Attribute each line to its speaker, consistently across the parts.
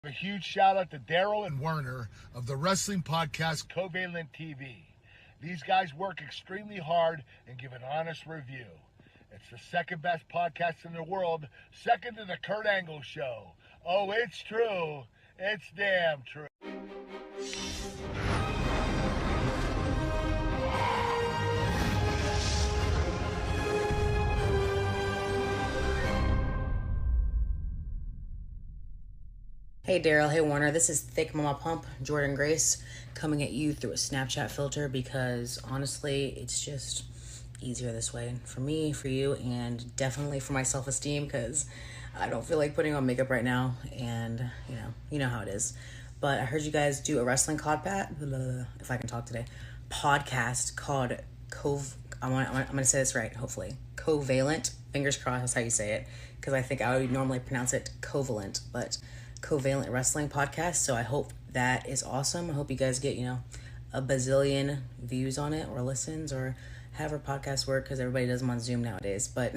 Speaker 1: A huge shout out to Daryl and Werner of the wrestling podcast Covalent TV. These guys work extremely hard and give an honest review. It's the second best podcast in the world, second to the Kurt Angle Show. Oh, it's true. It's damn true.
Speaker 2: Hey Daryl, hey Warner, this is Thick Mama Pump, Jordan Grace, coming at you through a Snapchat filter because honestly, it's just easier this way for me, for you, and definitely for my self-esteem because I don't feel like putting on makeup right now, and you know how it is. But I heard you guys do a wrestling if I can talk today, podcast called I'm gonna say this right, hopefully. Covalent, fingers crossed, that's how you say it, because I think I would normally pronounce it Covalent, but Covalent Wrestling Podcast. So I hope that is awesome. I hope you guys get, a bazillion views on it or listens or however podcasts work, because everybody does them on Zoom nowadays. But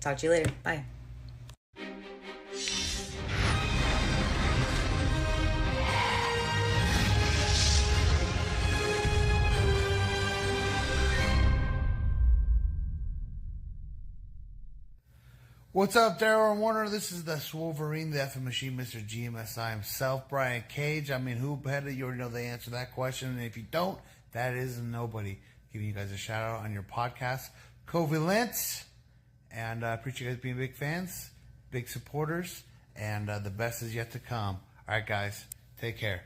Speaker 2: talk to you later. Bye.
Speaker 3: What's up, Daryl and Warner? This is the Wolverine, the effing machine, Mr. GMSI himself, Brian Cage. I mean, who better? You already know the answer to that question. And if you don't, that is nobody. Giving you guys a shout out on your podcast, Covalent. And I appreciate you guys being big fans, big supporters, and the best is yet to come. All right, guys, take care.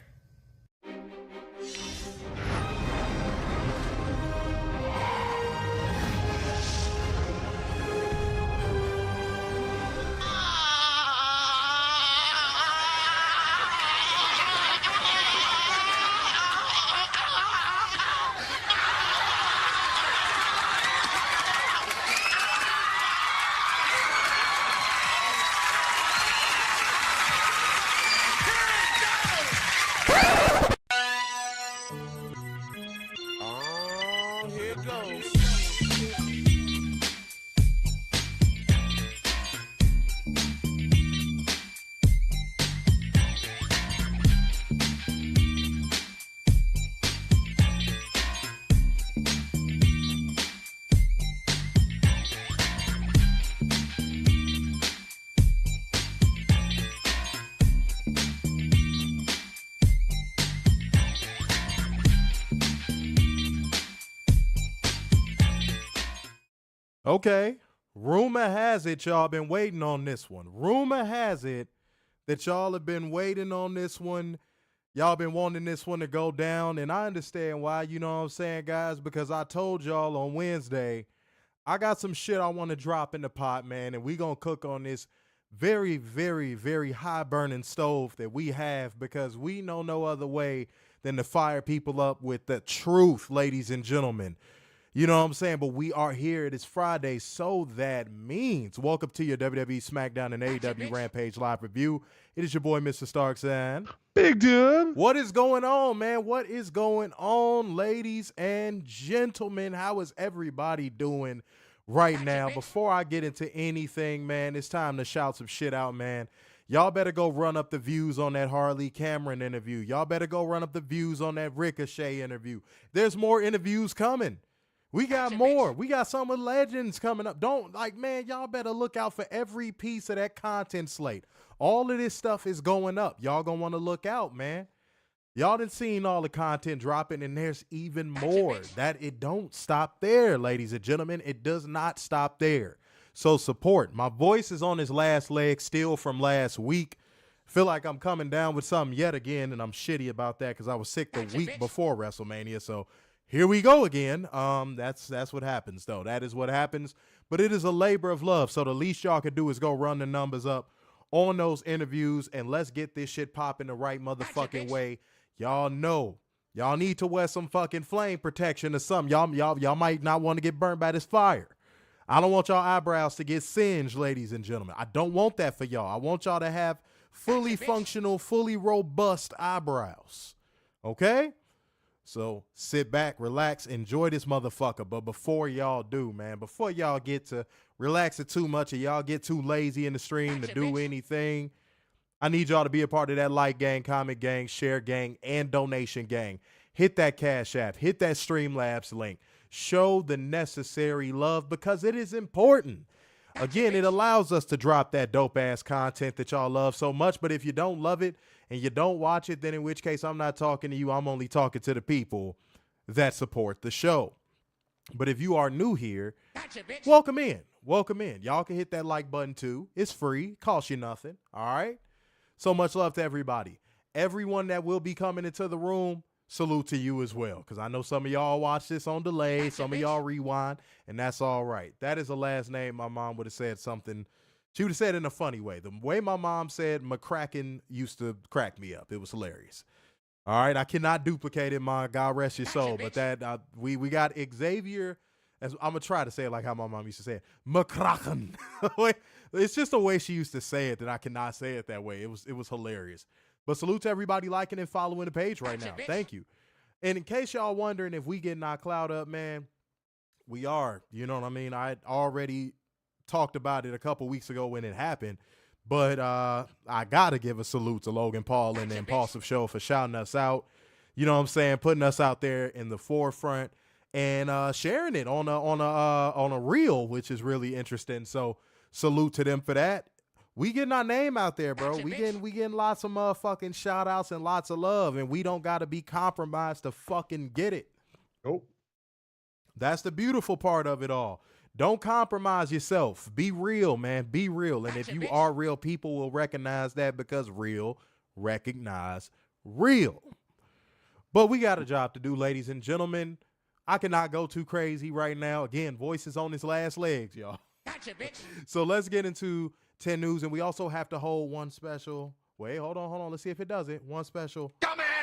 Speaker 4: Okay, rumor has it y'all been waiting on this one. Rumor has it that y'all have been waiting on this one. Y'all been wanting this one to go down, and I understand why, you know what I'm saying, guys, because I told y'all on Wednesday, I got some shit I want to drop in the pot, man, and we gonna cook on this very, very, very high-burning stove that we have because we know no other way than to fire people up with the truth, ladies and gentlemen. You know what I'm saying? But we are here. It is Friday, so that means welcome to your WWE Smackdown and AEW Rampage live review. It is your boy, Mr. Starks, and
Speaker 5: Big dude.
Speaker 4: what is going on, man? What is going on, ladies and gentlemen? How is everybody doing right now? Before I get into anything, man, it's time to shout some shit out, man. Y'all better go run up the views on that Harley Cameron interview. Y'all better go run up the views on that Ricochet interview. There's more interviews coming. We got more. We got some of the legends coming up. Man, y'all better look out for every piece of that content slate. All of this stuff is going up. Y'all gonna want to look out, man. Y'all done seen all the content dropping, and there's even more. That it don't stop there, ladies and gentlemen. It does not stop there. So support. My voice is on its last leg still from last week. Feel like I'm coming down with something yet again, and I'm shitty about that because I was sick the week before WrestleMania, so here we go again. That's what happens, though. That is what happens. But it is a labor of love. So the least y'all can do is go run the numbers up on those interviews, and let's get this shit popping the right motherfucking way. Y'all know. Y'all need to wear some fucking flame protection or something. Y'all might not want to get burned by this fire. I don't want y'all eyebrows to get singed, ladies and gentlemen. I don't want that for y'all. I want y'all to have fully functional, fully robust eyebrows. Okay? So sit back, relax, enjoy this motherfucker. But before y'all do, man, before y'all get to relaxing too much or y'all get too lazy in the stream to do anything, I need y'all to be a part of that like gang, comment gang, share gang, and donation gang. Hit that Cash App. Hit that Streamlabs link. Show the necessary love because it is important. Again, it allows us to drop that dope-ass content that y'all love so much, but if you don't love it and you don't watch it, then in which case I'm not talking to you. I'm only talking to the people that support the show. But if you are new here, welcome in. Welcome in. Y'all can hit that like button too. It's free. Costs you nothing. All right? So much love to everybody. Everyone that will be coming into the room, salute to you as well. Because I know some of y'all watch this on delay. Some of y'all rewind. And that's all right. That is a last name my mom would have said something. She would have said it in a funny way. The way my mom said McCracken used to crack me up. It was hilarious. All right. I cannot duplicate it, my God rest your soul. But that we got Xavier. I'm going to try to say it like how my mom used to say it. McCracken. It's just the way she used to say it that I cannot say it that way. It was hilarious. But salute to everybody liking and following the page right now. Thank you. And in case y'all wondering if we getting our clout up, man, we are. You know what I mean? I already talked about it a couple weeks ago when it happened. But I got to give a salute to Logan Paul and the Impulsive Show for shouting us out. You know what I'm saying? Putting us out there in the forefront and sharing it on a reel, which is really interesting. So salute to them for that. We getting our name out there, bro. We getting lots of motherfucking shout outs and lots of love, and we don't got to be compromised to fucking get it.
Speaker 5: Nope.
Speaker 4: That's the beautiful part of it all. Don't compromise yourself. Be real, man. Be real. And if you are real, people will recognize that because real recognize real. But we got a job to do, ladies and gentlemen. I cannot go too crazy right now. Again, voice is on his last legs, y'all. So let's get into 10 news, and we also have to hold one special. Wait, hold on. Let's see if it does it. One special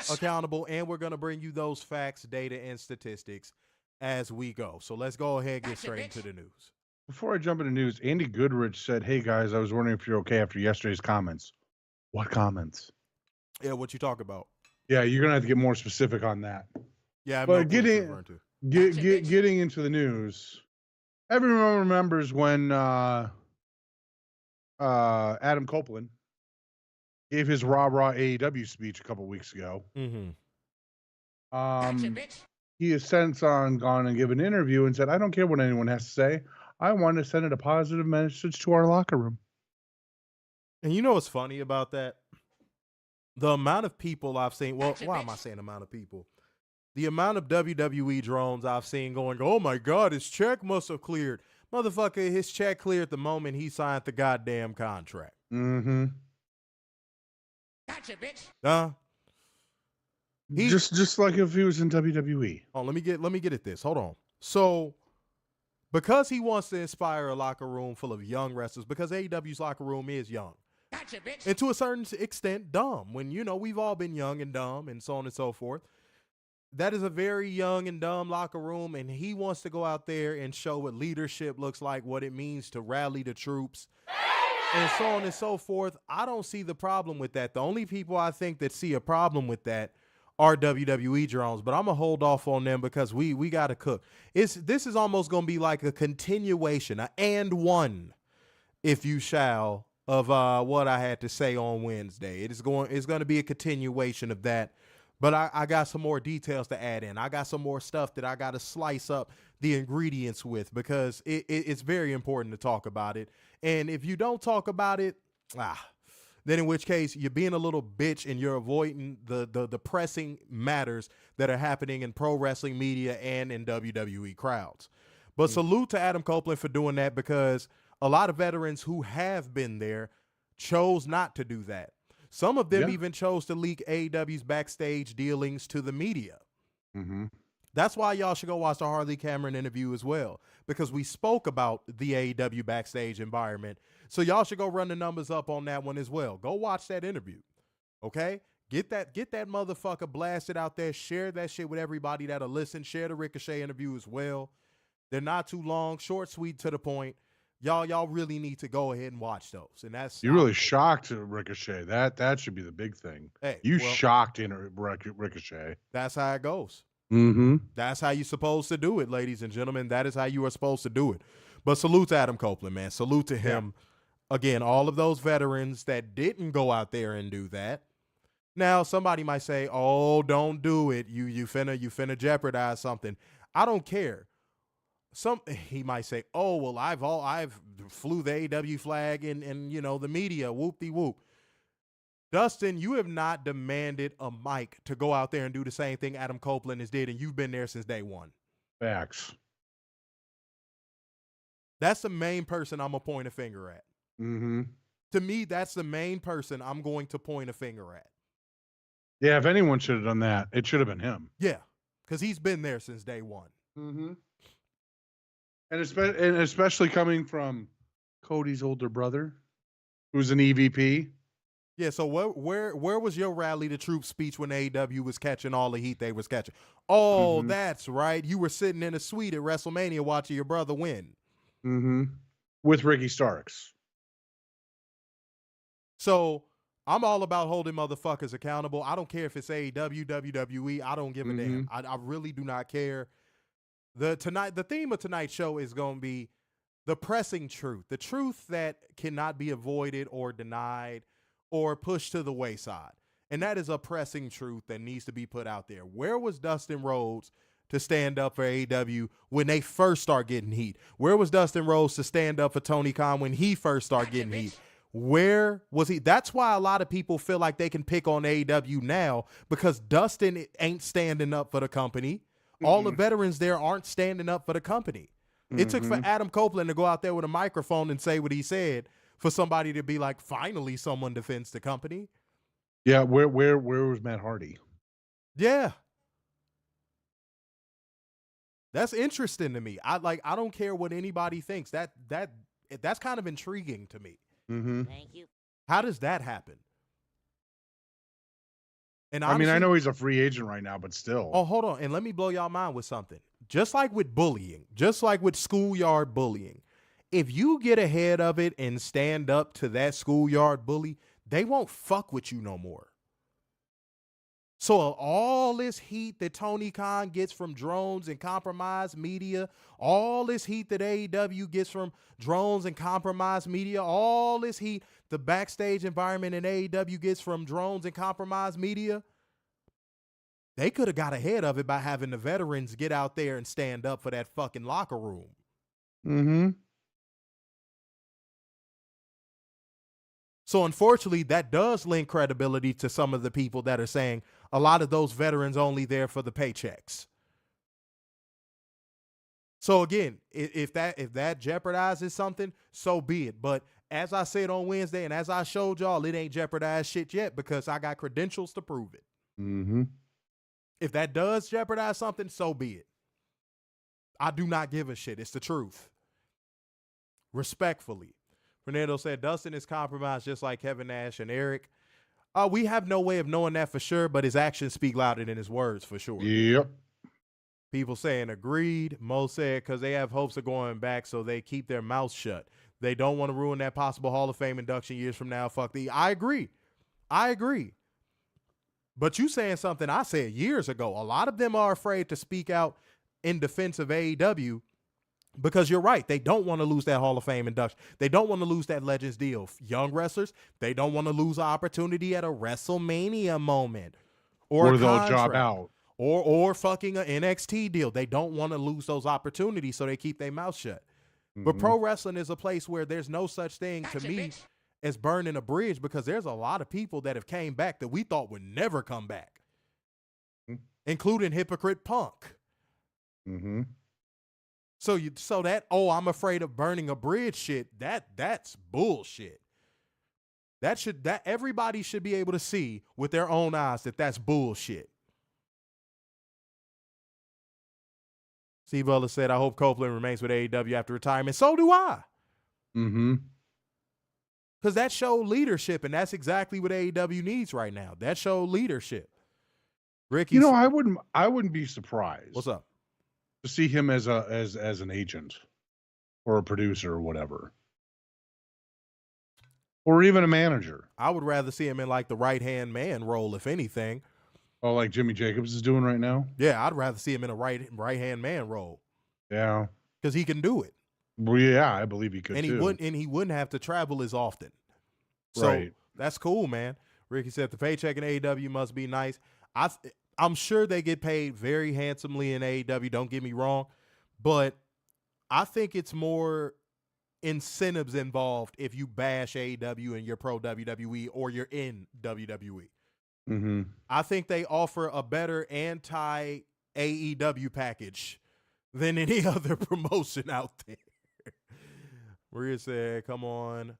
Speaker 4: accountable, and we're going to bring you those facts, data, and statistics as we go. So let's go ahead and get straight into the news.
Speaker 5: Before I jump into news, Andy Goodrich said, "Hey guys, I was wondering if you're okay after yesterday's comments." What comments?
Speaker 4: Yeah, what you talk about?
Speaker 5: Yeah, you're gonna have to get more specific on that.
Speaker 4: Yeah,
Speaker 5: but getting into the news, everyone remembers when Adam Copeland gave his rah AEW speech a couple weeks ago.
Speaker 4: Mm-hmm.
Speaker 5: He has since gone and given an interview and said, "I don't care what anyone has to say. I want to send a positive message to our locker room."
Speaker 4: And you know what's funny about that? The amount of people I've seen. Well, why am I saying amount of people? The amount of WWE drones I've seen going, "Oh my God, his check must have cleared." Motherfucker, his check cleared the moment he signed the goddamn contract.
Speaker 5: Mm-hmm.
Speaker 4: Gotcha, bitch.
Speaker 5: Just like if he was in WWE.
Speaker 4: Oh, let me get at this. Hold on. So, because he wants to inspire a locker room full of young wrestlers, because AEW's locker room is young. Gotcha, bitch. And to a certain extent, dumb. When, we've all been young and dumb and so on and so forth. That is a very young and dumb locker room, and he wants to go out there and show what leadership looks like, what it means to rally the troops, and so on and so forth. I don't see the problem with that. The only people I think that see a problem with that are WWE drones, but I'm going to hold off on them because we got to cook. This is almost going to be like a continuation, one, if you shall, of what I had to say on Wednesday. It's going to be a continuation of that. But I got some more details to add in. I got some more stuff that I got to slice up the ingredients with because it's very important to talk about it. And if you don't talk about it, then in which case you're being a little bitch and you're avoiding the pressing matters that are happening in pro wrestling media and in WWE crowds. But salute to Adam Copeland for doing that because a lot of veterans who have been there chose not to do that. Some of them even chose to leak AEW's backstage dealings to the media.
Speaker 5: Mm-hmm.
Speaker 4: That's why y'all should go watch the Harley Cameron interview as well, because we spoke about the AEW backstage environment. So y'all should go run the numbers up on that one as well. Go watch that interview, okay? Get that motherfucker blasted out there. Share that shit with everybody that'll listen. Share the Ricochet interview as well. They're not too long, short, sweet, to the point. Y'all really need to go ahead and watch those. And that's
Speaker 5: you're really shocked at Ricochet. That should be the big thing.
Speaker 4: Hey,
Speaker 5: shocked in Ricochet.
Speaker 4: That's how it goes.
Speaker 5: Mm-hmm.
Speaker 4: That's how you're supposed to do it, ladies and gentlemen. That is how you are supposed to do it. But salute to Adam Copeland, man. Salute to him. Again, all of those veterans that didn't go out there and do that. Now, somebody might say, "Oh, don't do it. You finna jeopardize something." I don't care. He might say, "Oh, well, I've flew the AEW flag and the media, whoop-de-whoop." Dustin, you have not demanded a mic to go out there and do the same thing Adam Copeland has did, and you've been there since day one.
Speaker 5: Facts.
Speaker 4: That's the main person I'm going to point a finger at.
Speaker 5: Mm-hmm.
Speaker 4: To me, that's the main person I'm going to point a finger at.
Speaker 5: Yeah, if anyone should have done that, it should have been him.
Speaker 4: Yeah, because he's been there since day one.
Speaker 5: Mm-hmm. And especially coming from Cody's older brother, who's an EVP.
Speaker 4: Yeah, so where was your rally the troops speech when AEW was catching all the heat they was catching? Oh, that's right. You were sitting in a suite at WrestleMania watching your brother win.
Speaker 5: Mm-hmm. With Ricky Starks.
Speaker 4: So I'm all about holding motherfuckers accountable. I don't care if it's AEW, WWE. I don't give a damn. I really do not care. The theme of tonight's show is going to be the pressing truth, the truth that cannot be avoided or denied or pushed to the wayside. And that is a pressing truth that needs to be put out there. Where was Dustin Rhodes to stand up for AEW when they first start getting heat? Where was Dustin Rhodes to stand up for Tony Khan when he first started getting heat? Where was he? That's why a lot of people feel like they can pick on AEW now, because Dustin ain't standing up for the company. All the veterans there aren't standing up for the company. It took for Adam Copeland to go out there with a microphone and say what he said for somebody to be like, finally someone defends the company.
Speaker 5: Yeah, where was Matt Hardy?
Speaker 4: Yeah. That's interesting to me. I don't care what anybody thinks. That's kind of intriguing to me.
Speaker 5: Mm-hmm.
Speaker 2: Thank you.
Speaker 4: How does that happen? And
Speaker 5: honestly,
Speaker 4: honestly,
Speaker 5: I know he's a free agent right now, but still.
Speaker 4: Oh, hold on. And let me blow y'all mind with something. Just like with bullying, just like with schoolyard bullying, if you get ahead of it and stand up to that schoolyard bully, they won't fuck with you no more. So all this heat that Tony Khan gets from drones and compromised media, all this heat that AEW gets from drones and compromised media, all this heat the backstage environment in AEW gets from drones and compromised media, they could have got ahead of it by having the veterans get out there and stand up for that fucking locker room.
Speaker 5: Mm-hmm.
Speaker 4: So unfortunately, that does lend credibility to some of the people that are saying a lot of those veterans only there for the paychecks. So again, if that jeopardizes something, so be it. But as I said on Wednesday, and as I showed y'all, it ain't jeopardized shit yet because I got credentials to prove it.
Speaker 5: Mm-hmm.
Speaker 4: If that does jeopardize something, so be it. I do not give a shit. It's the truth. Respectfully. Fernando said, Dustin is compromised just like Kevin Nash and Eric. We have no way of knowing that for sure, but his actions speak louder than his words for sure.
Speaker 5: Yep.
Speaker 4: People saying agreed. Mo said because they have hopes of going back, so they keep their mouths shut. They don't want to ruin that possible Hall of Fame induction years from now. Fuck the. I agree. But you saying something I said years ago. A lot of them are afraid to speak out in defense of AEW because you're right. They don't want to lose that Hall of Fame induction. They don't want to lose that Legends deal. Young wrestlers, they don't want to lose an opportunity at a WrestleMania moment. Or
Speaker 5: they'll job out.
Speaker 4: Or fucking an NXT deal. They don't want to lose those opportunities, so they keep their mouth shut. Mm-hmm. But pro wrestling is a place where there's no such thing to me as burning a bridge, because there's a lot of people that have came back that we thought would never come back, including Hypocrite Punk.
Speaker 5: Mm-hmm.
Speaker 4: So that, I'm afraid of burning a bridge shit, that's bullshit. That everybody should be able to see with their own eyes that that's bullshit. Steve Butler said, I hope Copeland remains with AEW after retirement. So do I.
Speaker 5: Mm-hmm.
Speaker 4: Because that showed leadership, and that's exactly what AEW needs right now. That showed leadership. Ricky,
Speaker 5: I wouldn't be surprised.
Speaker 4: What's up?
Speaker 5: To see him as an agent or a producer or whatever. Or even a manager.
Speaker 4: I would rather see him in like the right-hand man role, if anything.
Speaker 5: Oh, like Jimmy Jacobs is doing right now?
Speaker 4: Yeah, I'd rather see him in a right-hand man role.
Speaker 5: Yeah.
Speaker 4: Because he can do it.
Speaker 5: Well, yeah, I believe he could
Speaker 4: and
Speaker 5: too.
Speaker 4: he wouldn't have to travel as often. So
Speaker 5: Right.
Speaker 4: that's cool, man. Ricky said the paycheck in AEW must be nice. I'm sure they get paid very handsomely in AEW. Don't get me wrong, but I think it's more incentives involved if you bash AEW and you're pro WWE or you're in WWE.
Speaker 5: Mm-hmm.
Speaker 4: I think they offer a better anti AEW package than any other promotion out there. Rhea said, come on,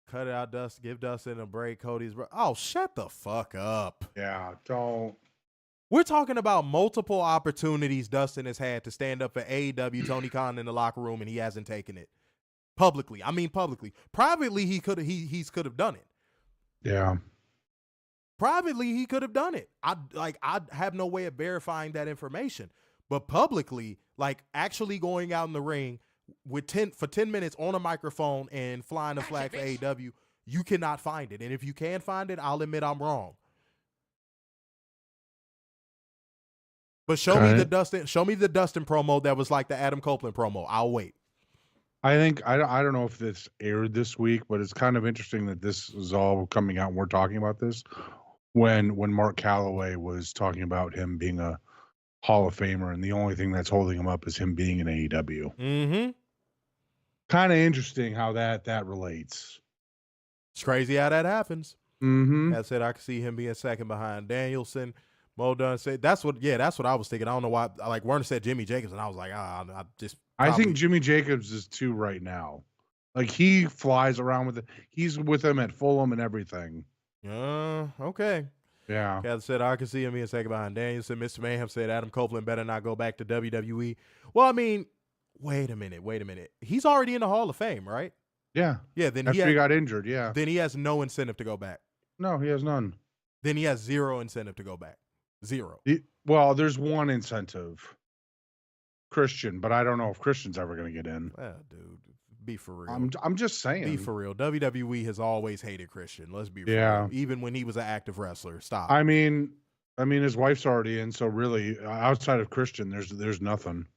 Speaker 4: cut it out, Dustin. Give Dustin a break. Cody's oh, shut the fuck up.
Speaker 5: Yeah, don't.
Speaker 4: We're talking about multiple opportunities Dustin has had to stand up for AEW, Tony Khan in the locker room, and he hasn't taken it. Publicly. I mean publicly. Privately, he could have done it.
Speaker 5: Yeah.
Speaker 4: Privately, he could have done it. I have no way of verifying that information. But publicly, like actually going out in the ring for 10 minutes on a microphone and flying the flag for AEW, you cannot find it. And if you can find it, I'll admit I'm wrong. But show me the Dustin promo that was like the Adam Copeland promo. I'll wait.
Speaker 5: I think I don't know if this aired this week, but it's kind of interesting that this is all coming out and we're talking about this when Mark Calloway was talking about him being a Hall of Famer and the only thing that's holding him up is him being in AEW.
Speaker 4: Mm-hmm.
Speaker 5: Kind of interesting how that relates.
Speaker 4: It's crazy how that happens.
Speaker 5: Mm-hmm.
Speaker 4: That said, I could see him being second behind Danielson. Mo Dunn said that's what I was thinking. I don't know why. Like Werner said Jimmy Jacobs, and I was like, I
Speaker 5: think Jimmy Jacobs is 2 right now. Like he flies around with it. He's with him at Fulham and everything.
Speaker 4: Okay.
Speaker 5: Yeah.
Speaker 4: Cat said I can see him being second behind Danielson. Mr. Mayhem said Adam Copeland better not go back to WWE. Well, I mean, wait a minute. He's already in the Hall of Fame, right?
Speaker 5: Yeah.
Speaker 4: Yeah. Then
Speaker 5: after he got injured, yeah.
Speaker 4: Then he has no incentive to go back.
Speaker 5: No, he has none.
Speaker 4: Then he has zero incentive to go back. Zero.
Speaker 5: Well, there's one incentive. Christian, but I don't know if Christian's ever going to get in.
Speaker 4: Well, dude, be for real.
Speaker 5: I'm just saying.
Speaker 4: Be for real. WWE has always hated Christian. Let's be real. Even when he was an active wrestler. Stop.
Speaker 5: I mean, his wife's already in, so really, outside of Christian, there's nothing.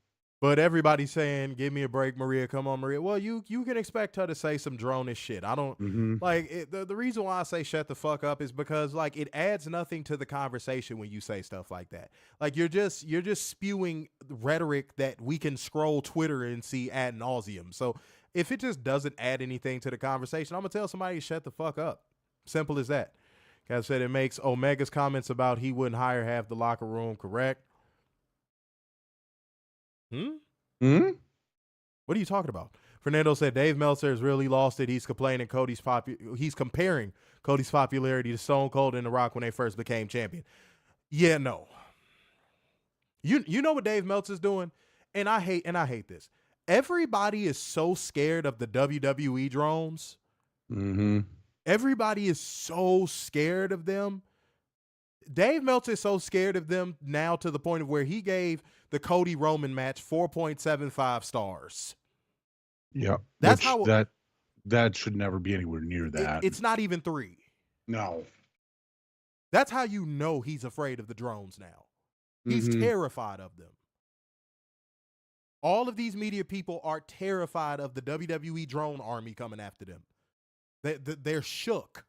Speaker 4: But everybody's saying, give me a break, Maria. Come on, Maria. Well, you can expect her to say some drone-ish shit. I don't like it, the reason why I say shut the fuck up is because like it adds nothing to the conversation when you say stuff like that. Like you're just spewing rhetoric that we can scroll Twitter and see ad nauseum. So if it just doesn't add anything to the conversation, I'm gonna tell somebody to shut the fuck up. Simple as that. Guys said it makes Omega's comments about he wouldn't hire half the locker room correct. What are you talking about? Fernando said Dave Meltzer has really lost it. He's comparing Cody's popularity to Stone Cold and The Rock when they first became champion. Yeah, no. You know what Dave Meltzer's doing? And I hate this. Everybody is so scared of the WWE drones.
Speaker 5: Mm-hmm.
Speaker 4: Everybody is so scared of them. Dave Meltzer is so scared of them now to the point of where he gave the Cody Roman match 4.75 stars.
Speaker 5: Yeah.
Speaker 4: That's how
Speaker 5: that should never be anywhere near that.
Speaker 4: It's not even 3.
Speaker 5: No.
Speaker 4: That's how you know he's afraid of the drones now. He's terrified of them. All of these media people are terrified of the WWE drone army coming after them. They're shook.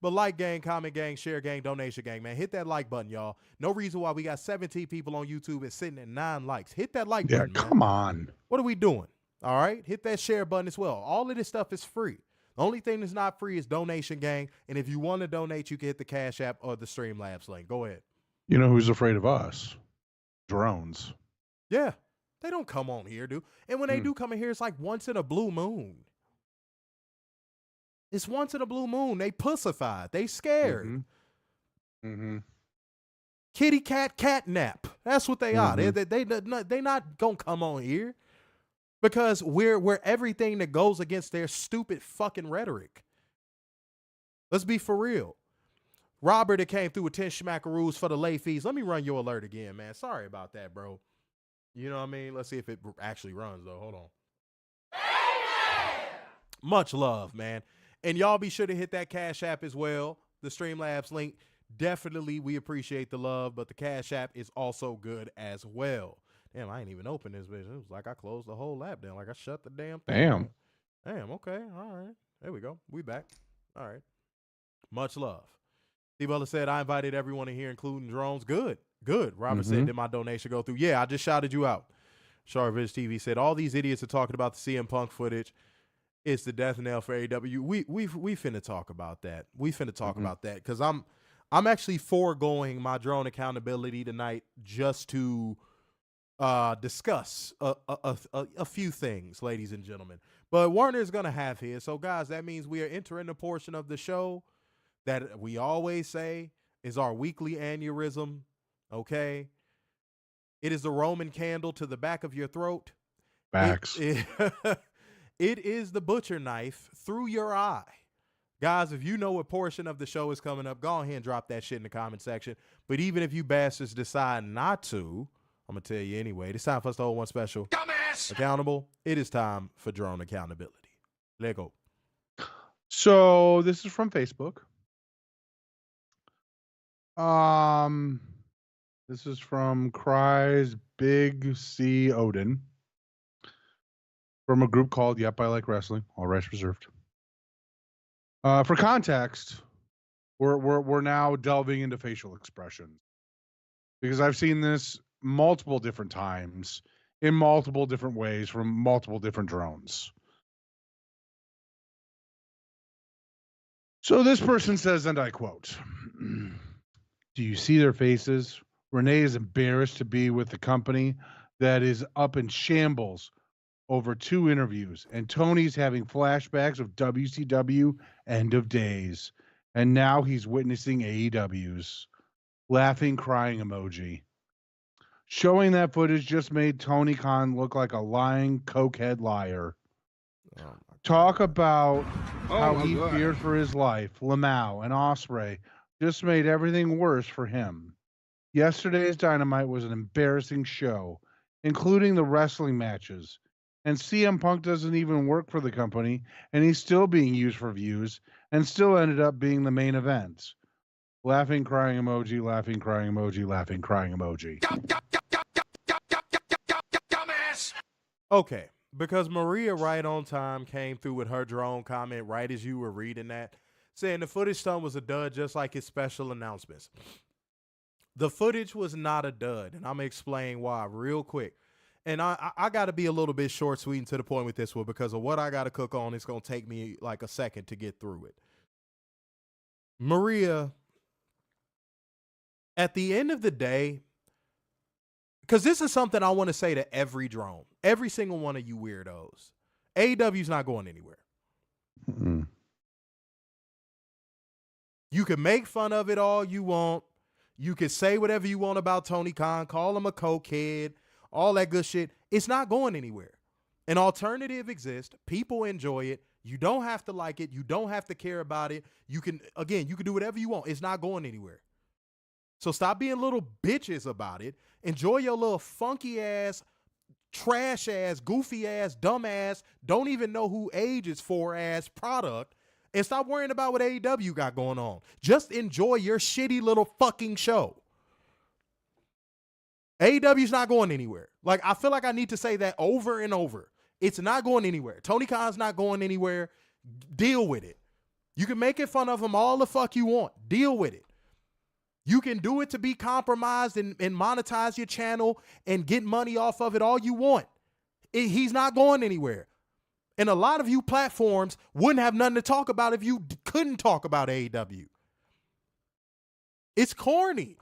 Speaker 4: But like gang, comment gang, share gang, donation gang, man. Hit that like button, y'all. No reason why we got 17 people on YouTube and sitting at 9 likes. Hit that like button, man.
Speaker 5: Come on.
Speaker 4: What are we doing? All right? Hit that share button as well. All of this stuff is free. The only thing that's not free is donation gang. And if you want to donate, you can hit the Cash App or the Streamlabs link. Go ahead.
Speaker 5: You know who's afraid of us? Drones.
Speaker 4: Yeah. They don't come on here, dude. And when they do come in here, it's like once in a blue moon. It's once in a blue moon. They pussified. They scared. Kitty cat catnap. That's what they are. They not gonna come on here because we're everything that goes against their stupid fucking rhetoric. Let's be for real. Robert that came through with 10 schmackaroos for the late fees. Let me run your alert again, man. Sorry about that, bro. You know what I mean? Let's see if it actually runs though. Hold on. Much love, man. And y'all be sure to hit that Cash App as well. The Streamlabs link. Definitely, we appreciate the love, but the Cash App is also good as well. Damn, I ain't even open this bitch. It was like I closed the whole lap down. Like I shut the damn thing.
Speaker 5: Damn.
Speaker 4: down. Damn, okay. All right. There we go. We back. All right. Much love. Steve Butler said, I invited everyone in here, including drones. Good. Good. Robert said, did my donation go through? Yeah, I just shouted you out. Charviz TV said, all these idiots are talking about the CM Punk footage. It's the death knell for AEW. We finna talk about that. We finna talk about that because I'm actually foregoing my drone accountability tonight just to discuss a few things, ladies and gentlemen. But Warner's gonna have his. So guys, that means we are entering the portion of the show that we always say is our weekly aneurysm. Okay. It is the Roman candle to the back of your throat.
Speaker 5: Facts.
Speaker 4: It is the butcher knife through your eye. Guys, if you know what portion of the show is coming up, go ahead and drop that shit in the comment section. But even if you bastards decide not to, I'm going to tell you anyway. It's time for us to hold one special dumbass accountable. It is time for drone accountability. Let go.
Speaker 5: So this is from Facebook. This is from Cries Big C Odin from a group called Yep, I Like Wrestling. All rights reserved. For context, we're now delving into facial expressions because I've seen this multiple different times in multiple different ways from multiple different drones. So this person says, and I quote, do you see their faces? Renee is embarrassed to be with the company that is up in shambles over 2 interviews, and Tony's having flashbacks of WCW end of days, and now he's witnessing AEW's. Laughing, crying emoji. Showing that footage just made Tony Khan look like a lying, cokehead liar. Talk about how he feared for his life. Lamau and Ospreay just made everything worse for him. Yesterday's Dynamite was an embarrassing show, including the wrestling matches. And CM Punk doesn't even work for the company, and he's still being used for views, and still ended up being the main event. Laughing, crying emoji, laughing, crying emoji, laughing, crying emoji.
Speaker 4: Dumbass! Okay, because Maria right on time came through with her drone comment right as you were reading that, saying the footage stunt was a dud just like his special announcements. The footage was not a dud, and I'm going to explain why real quick. And I got to be a little bit short, sweet, and to the point with this one because of what I got to cook on. It's going to take me like a second to get through it. Maria, at the end of the day, because this is something I want to say to every drone, every single one of you weirdos, AEW's not going anywhere.
Speaker 5: Mm-mm.
Speaker 4: You can make fun of it all you want. You can say whatever you want about Tony Khan, call him a cokehead, all that good shit. It's not going anywhere. An alternative exists. People enjoy it. You don't have to like it. You don't have to care about it. You can do whatever you want. It's not going anywhere. So stop being little bitches about it. Enjoy your little funky ass, trash ass, goofy ass, dumb ass, don't even know who age is for ass product. And stop worrying about what AEW got going on. Just enjoy your shitty little fucking show. AEW's not going anywhere. Like, I feel like I need to say that over and over. It's not going anywhere. Tony Khan's not going anywhere. Deal with it. You can make it fun of him all the fuck you want. Deal with it. You can do it to be compromised and monetize your channel and get money off of it all you want. He's not going anywhere. And a lot of you platforms wouldn't have nothing to talk about if you couldn't talk about AEW. It's corny.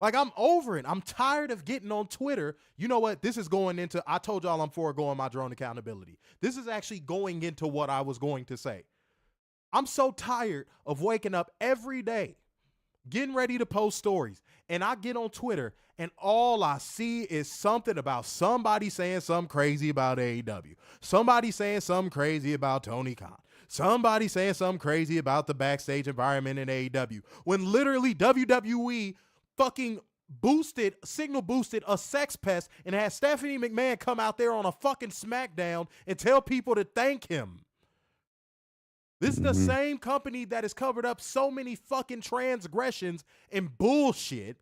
Speaker 4: Like, I'm over it. I'm tired of getting on Twitter. You know what? This is going into, I told y'all I'm foregoing my drone accountability. This is actually going into what I was going to say. I'm so tired of waking up every day, getting ready to post stories, and I get on Twitter, and all I see is something about somebody saying something crazy about AEW. Somebody saying something crazy about Tony Khan. Somebody saying something crazy about the backstage environment in AEW. When literally WWE fucking signal boosted a sex pest and had Stephanie McMahon come out there on a fucking SmackDown and tell people to thank him. This is the same company that has covered up so many fucking transgressions and bullshit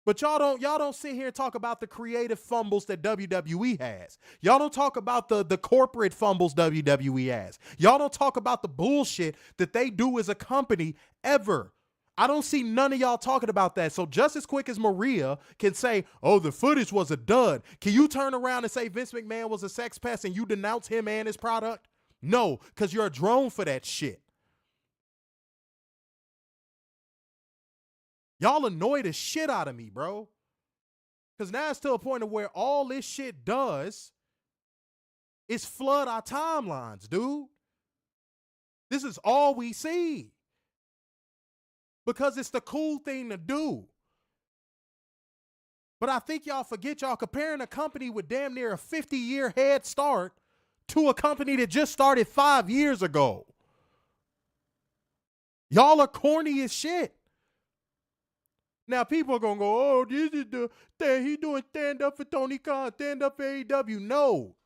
Speaker 4: But y'all don't sit here and talk about the creative fumbles that WWE has. Y'all don't talk about the corporate fumbles WWE has. Y'all don't talk about the bullshit that they do as a company ever. I don't see none of y'all talking about that. So just as quick as Maria can say, oh, the footage was a dud, can you turn around and say Vince McMahon was a sex pest and you denounce him and his product? No, because you're a drone for that shit. Y'all annoy the shit out of me, bro. Because now it's to a point of where all this shit does is flood our timelines, dude. This is all we see. Because it's the cool thing to do. But I think y'all forget y'all comparing a company with damn near a 50-year head start to a company that just started 5 years ago. Y'all are corny as shit. Now people are going to go, oh, this is the thing. He doing stand up for Tony Khan, stand up for AEW. No,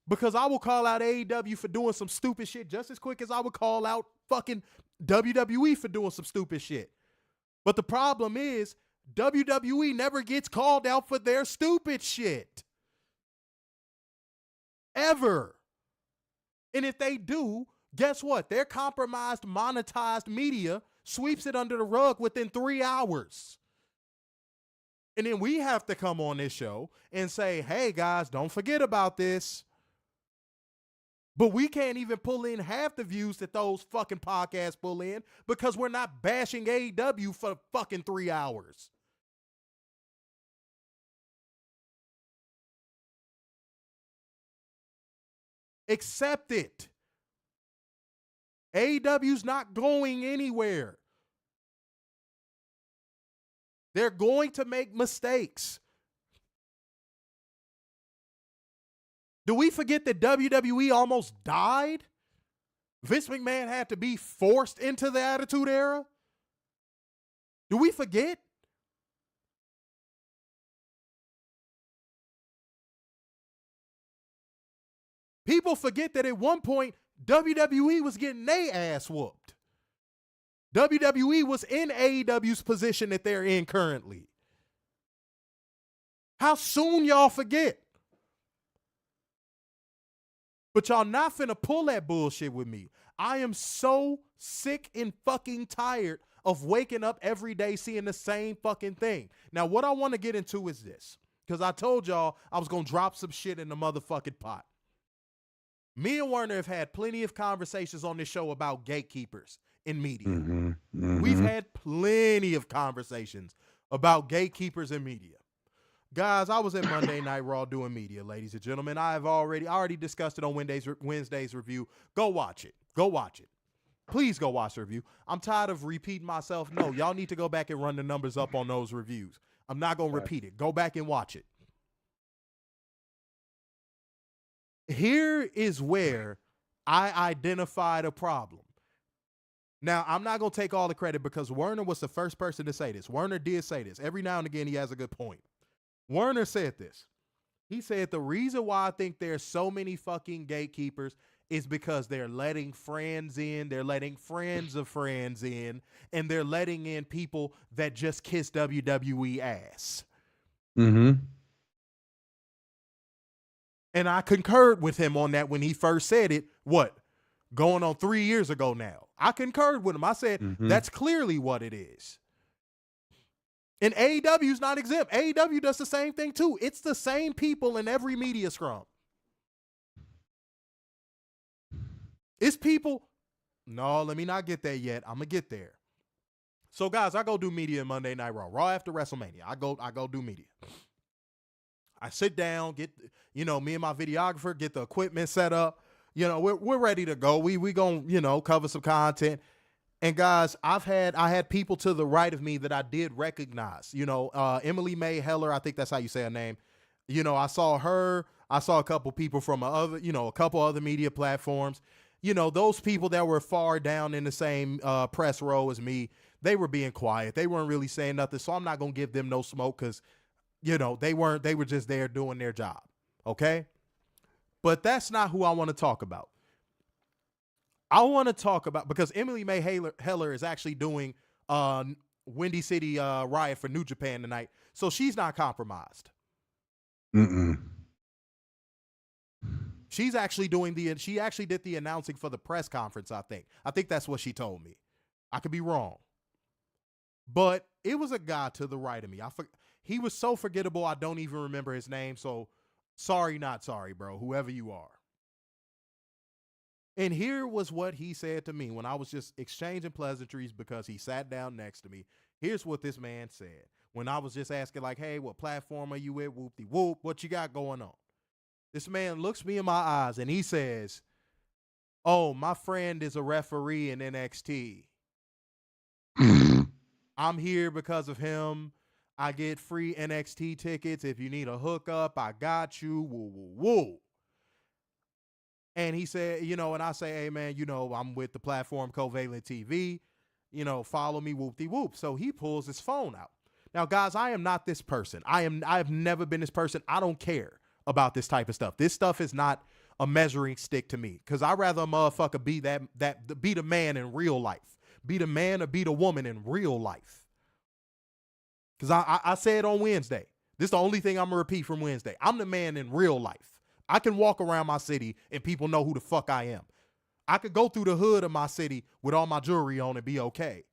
Speaker 4: because I will call out AEW for doing some stupid shit just as quick as I would call out fucking WWE for doing some stupid shit. But the problem is WWE never gets called out for their stupid shit. Ever. And if they do, guess what? Their compromised, monetized media sweeps it under the rug within 3 hours. And then we have to come on this show and say, hey, guys, don't forget about this. But we can't even pull in half the views that those fucking podcasts pull in because we're not bashing AEW for fucking 3 hours. Accept it. AEW's not going anywhere. They're going to make mistakes. Do we forget that WWE almost died? Vince McMahon had to be forced into the Attitude Era? Do we forget? People forget that at one point, WWE was getting their ass whooped. WWE was in AEW's position that they're in currently. How soon y'all forget? But y'all not finna pull that bullshit with me. I am so sick and fucking tired of waking up every day seeing the same fucking thing. Now, what I want to get into is this. Because I told y'all I was going to drop some shit in the motherfucking pot. Me and Werner have had plenty of conversations on this show about gatekeepers in media. We've had plenty of conversations about gatekeepers in media. Guys, I was at Monday Night Raw doing media, ladies and gentlemen. I already discussed it on Wednesday's review. Go watch it. Go watch it. Please go watch the review. I'm tired of repeating myself. No, y'all need to go back and run the numbers up on those reviews. I'm not going to repeat it. Go back and watch it. Here is where I identified a problem. Now, I'm not going to take all the credit because Werner was the first person to say this. Werner did say this. Every now and again, he has a good point. Werner said this. He said the reason why I think there's so many fucking gatekeepers is because they're letting friends in, they're letting friends of friends in, and they're letting in people that just kiss WWE ass. And I concurred with him on that when he first said it, going on 3 years ago now. I concurred with him. I said, that's clearly what it is. And AEW is not exempt. AEW does the same thing too. It's the same people in every media scrum. It's people. No, let me not get there yet. I'm going to get there. So guys, I go do media Monday Night Raw. Raw after WrestleMania. I go do media. I sit down, get, me and my videographer, get the equipment set up. We're ready to go. We gonna, cover some content. And guys, I had people to the right of me that I did recognize. Emily May Heller, I think that's how you say her name. I saw her. I saw a couple people from a couple other media platforms. Those people that were far down in the same press row as me, they were being quiet. They weren't really saying nothing. So I'm not gonna give them no smoke because, they were just there doing their job. Okay. But that's not who I want to talk about. I want to talk about, because Emily May Heller is actually doing Windy City Riot for New Japan tonight, so she's not compromised. She's actually she actually did the announcing for the press conference, I think that's what she told me. I could be wrong. But it was a guy to the right of me. He was so forgettable, I don't even remember his name, so sorry, not sorry, bro, whoever you are. And here was what he said to me when I was just exchanging pleasantries because he sat down next to me. Here's what this man said when I was just asking, like, hey, what platform are you with? Whoop-de-whoop, what you got going on? This man looks me in my eyes and he says, oh, my friend is a referee in NXT. I'm here because of him. I get free NXT tickets. If you need a hookup, I got you. Woo, woo, woo. And he said, you know, and I say, hey, man, you know, I'm with the platform Covalent TV. You know, follow me, whoop-de-whoop. So he pulls his phone out. Now, guys, I am not this person. I've never been this person. I don't care about this type of stuff. This stuff is not a measuring stick to me because I'd rather a motherfucker be be the man in real life. Be the man or be the woman in real life. Because I said on Wednesday, this is the only thing I'm going to repeat from Wednesday. I'm the man in real life. I can walk around my city and people know who the fuck I am. I could go through the hood of my city with all my jewelry on and be okay.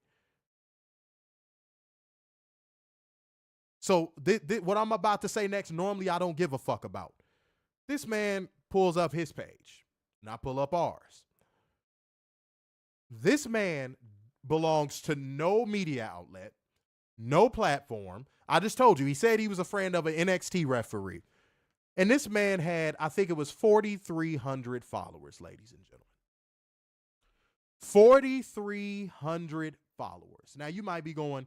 Speaker 4: So what I'm about to say next, normally I don't give a fuck about. This man pulls up his page, and I pull up ours. This man belongs to no media outlet, no platform. I just told you, he said he was a friend of an NXT referee. And this man had, I think it was 4,300 followers, ladies and gentlemen. 4,300 followers. Now, you might be going,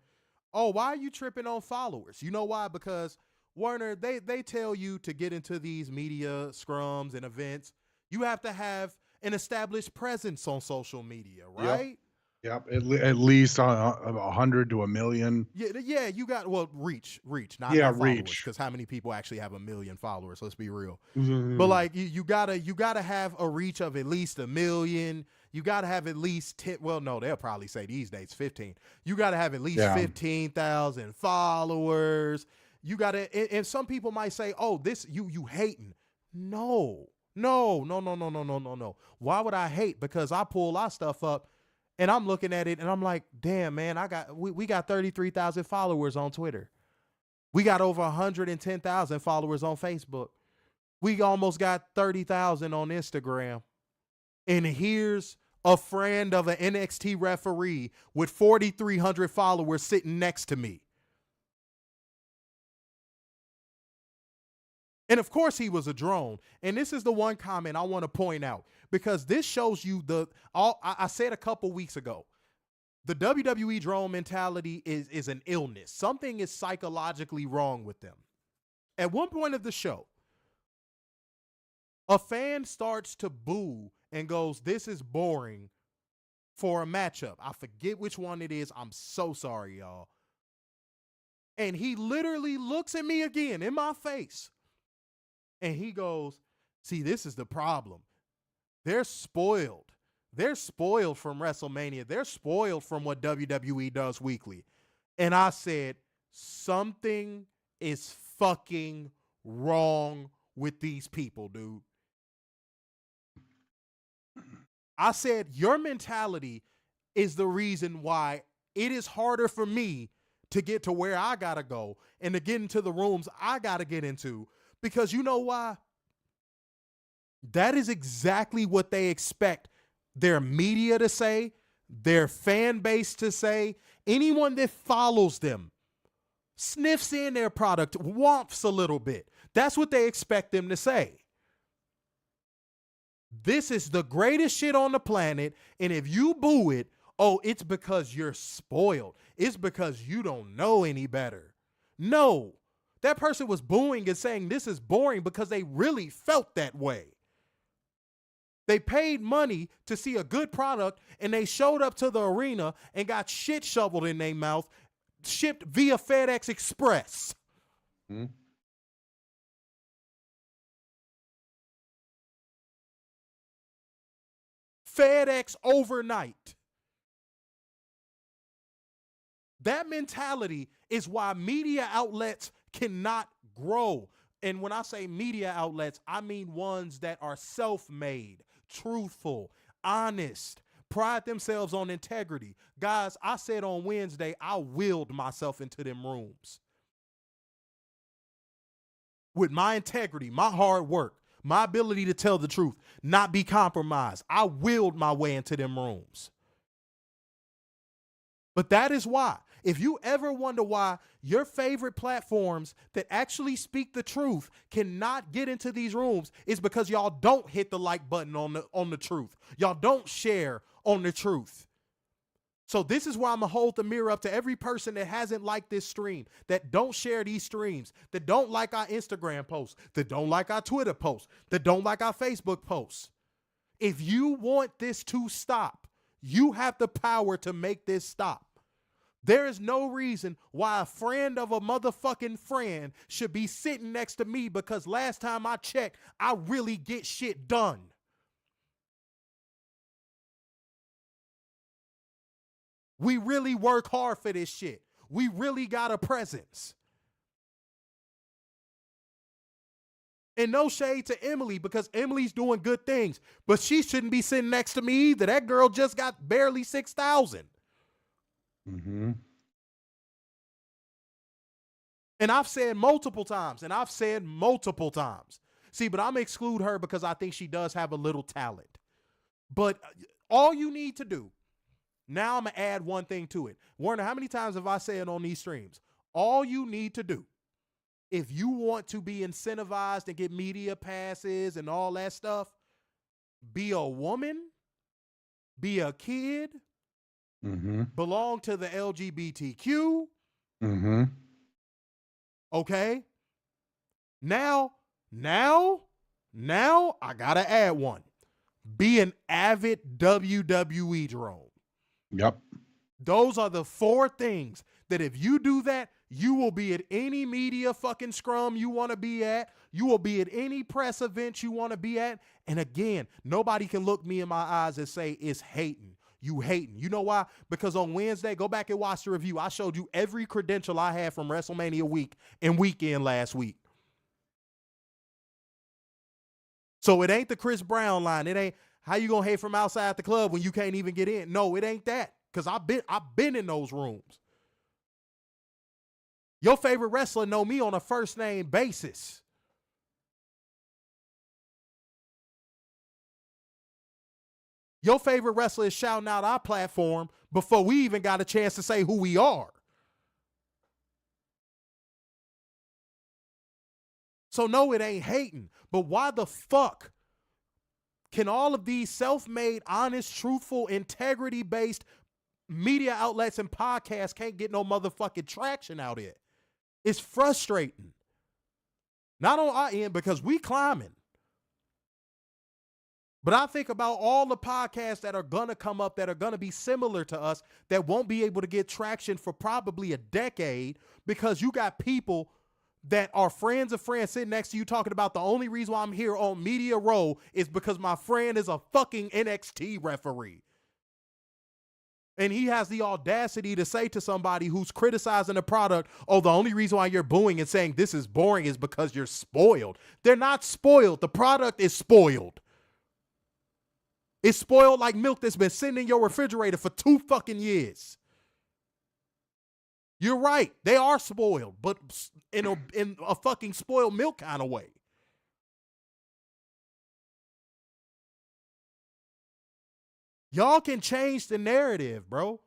Speaker 4: oh, why are you tripping on followers? You know why? Because, Werner, they tell you to get into these media scrums and events, you have to have an established presence on social media, right?
Speaker 5: Yep. At least 100 to 1 million.
Speaker 4: Yeah, you got, well, reach, not followers,
Speaker 5: reach.
Speaker 4: because how many people actually have 1 million followers? Let's be real.
Speaker 5: Mm-hmm.
Speaker 4: But like you gotta have a reach of at least 1 million. You gotta have at least 10. Well, no, they'll probably say these days 15. You gotta have at least 15,000 followers. You gotta, and some people might say, "Oh, this you hating." No. Why would I hate? Because I pull our stuff up. And I'm looking at it and I'm like, damn, man, we got 33,000 followers on Twitter. We got over 110,000 followers on Facebook. We almost got 30,000 on Instagram. And here's a friend of an NXT referee with 4,300 followers sitting next to me. And of course he was a drone. And this is the one comment I want to point out, because this shows you I said a couple weeks ago, the WWE drone mentality is an illness. Something is psychologically wrong with them. At one point of the show, a fan starts to boo and goes, "This is boring," for a matchup. I forget which one it is. I'm so sorry, y'all. And he literally looks at me again in my face. And he goes, "See, this is the problem. They're spoiled. They're spoiled from WrestleMania. They're spoiled from what WWE does weekly." And I said, something is fucking wrong with these people, dude. I said, your mentality is the reason why it is harder for me to get to where I gotta go and to get into the rooms I gotta get into. Because you know why? That is exactly what they expect their media to say, their fan base to say. Anyone that follows them, sniffs in their product, womps a little bit. That's what they expect them to say. This is the greatest shit on the planet, and if you boo it, oh, it's because you're spoiled. It's because you don't know any better. No. That person was booing and saying this is boring because they really felt that way. They paid money to see a good product, and they showed up to the arena and got shit shoveled in their mouth, shipped via FedEx Express.
Speaker 5: Mm-hmm.
Speaker 4: FedEx overnight. That mentality is why media outlets cannot grow. And when I say media outlets, I mean ones that are self-made, truthful, honest, pride themselves on integrity. Guys, I said on Wednesday, I willed myself into them rooms. With my integrity, my hard work, my ability to tell the truth, not be compromised. I willed my way into them rooms. But that is why, if you ever wonder why your favorite platforms that actually speak the truth cannot get into these rooms, is because y'all don't hit the like button on the truth. Y'all don't share on the truth. So this is why I'm going to hold the mirror up to every person that hasn't liked this stream, that don't share these streams, that don't like our Instagram posts, that don't like our Twitter posts, that don't like our Facebook posts. If you want this to stop, you have the power to make this stop. There is no reason why a friend of a motherfucking friend should be sitting next to me, because last time I checked, I really get shit done. We really work hard for this shit. We really got a presence. And no shade to Emily, because Emily's doing good things, but she shouldn't be sitting next to me either. That girl just got barely 6,000.
Speaker 5: Mm-hmm.
Speaker 4: And I've said multiple times, See, but I'm going to exclude her because I think she does have a little talent. But all you need to do, now I'm going to add one thing to it. Warner, how many times have I said on these streams? All you need to do, if you want to be incentivized and get media passes and all that stuff, be a woman, be a kid, belong to the LGBTQ. Okay. Now I gotta add one. Be an avid WWE drone.
Speaker 5: Yep.
Speaker 4: Those are the 4 things that if you do that, you will be at any media fucking scrum you want to be at. You will be at any press event you want to be at. And again, nobody can look me in my eyes and say it's hating. You hating. You know why? Because on Wednesday, go back and watch the review. I showed you every credential I had from WrestleMania week and weekend last week. So it ain't the Chris Brown line. It ain't how you gonna hate from outside the club when you can't even get in. No, it ain't that. Because I've been in those rooms. Your favorite wrestler know me on a first name basis. Your favorite wrestler is shouting out our platform before we even got a chance to say who we are. So no, it ain't hating. But why the fuck can all of these self-made, honest, truthful, integrity-based media outlets and podcasts can't get no motherfucking traction out here? It's frustrating. Not on our end, because we climbing. But I think about all the podcasts that are going to come up that are going to be similar to us that won't be able to get traction for probably a decade, because you got people that are friends of friends sitting next to you talking about the only reason why I'm here on Media Row is because my friend is a fucking NXT referee. And he has the audacity to say to somebody who's criticizing the product, oh, the only reason why you're booing and saying this is boring is because you're spoiled. They're not spoiled. The product is spoiled. It's spoiled like milk that's been sitting in your refrigerator for 2 fucking years. You're right. They are spoiled, but in a fucking spoiled milk kind of way. Y'all can change the narrative, bro.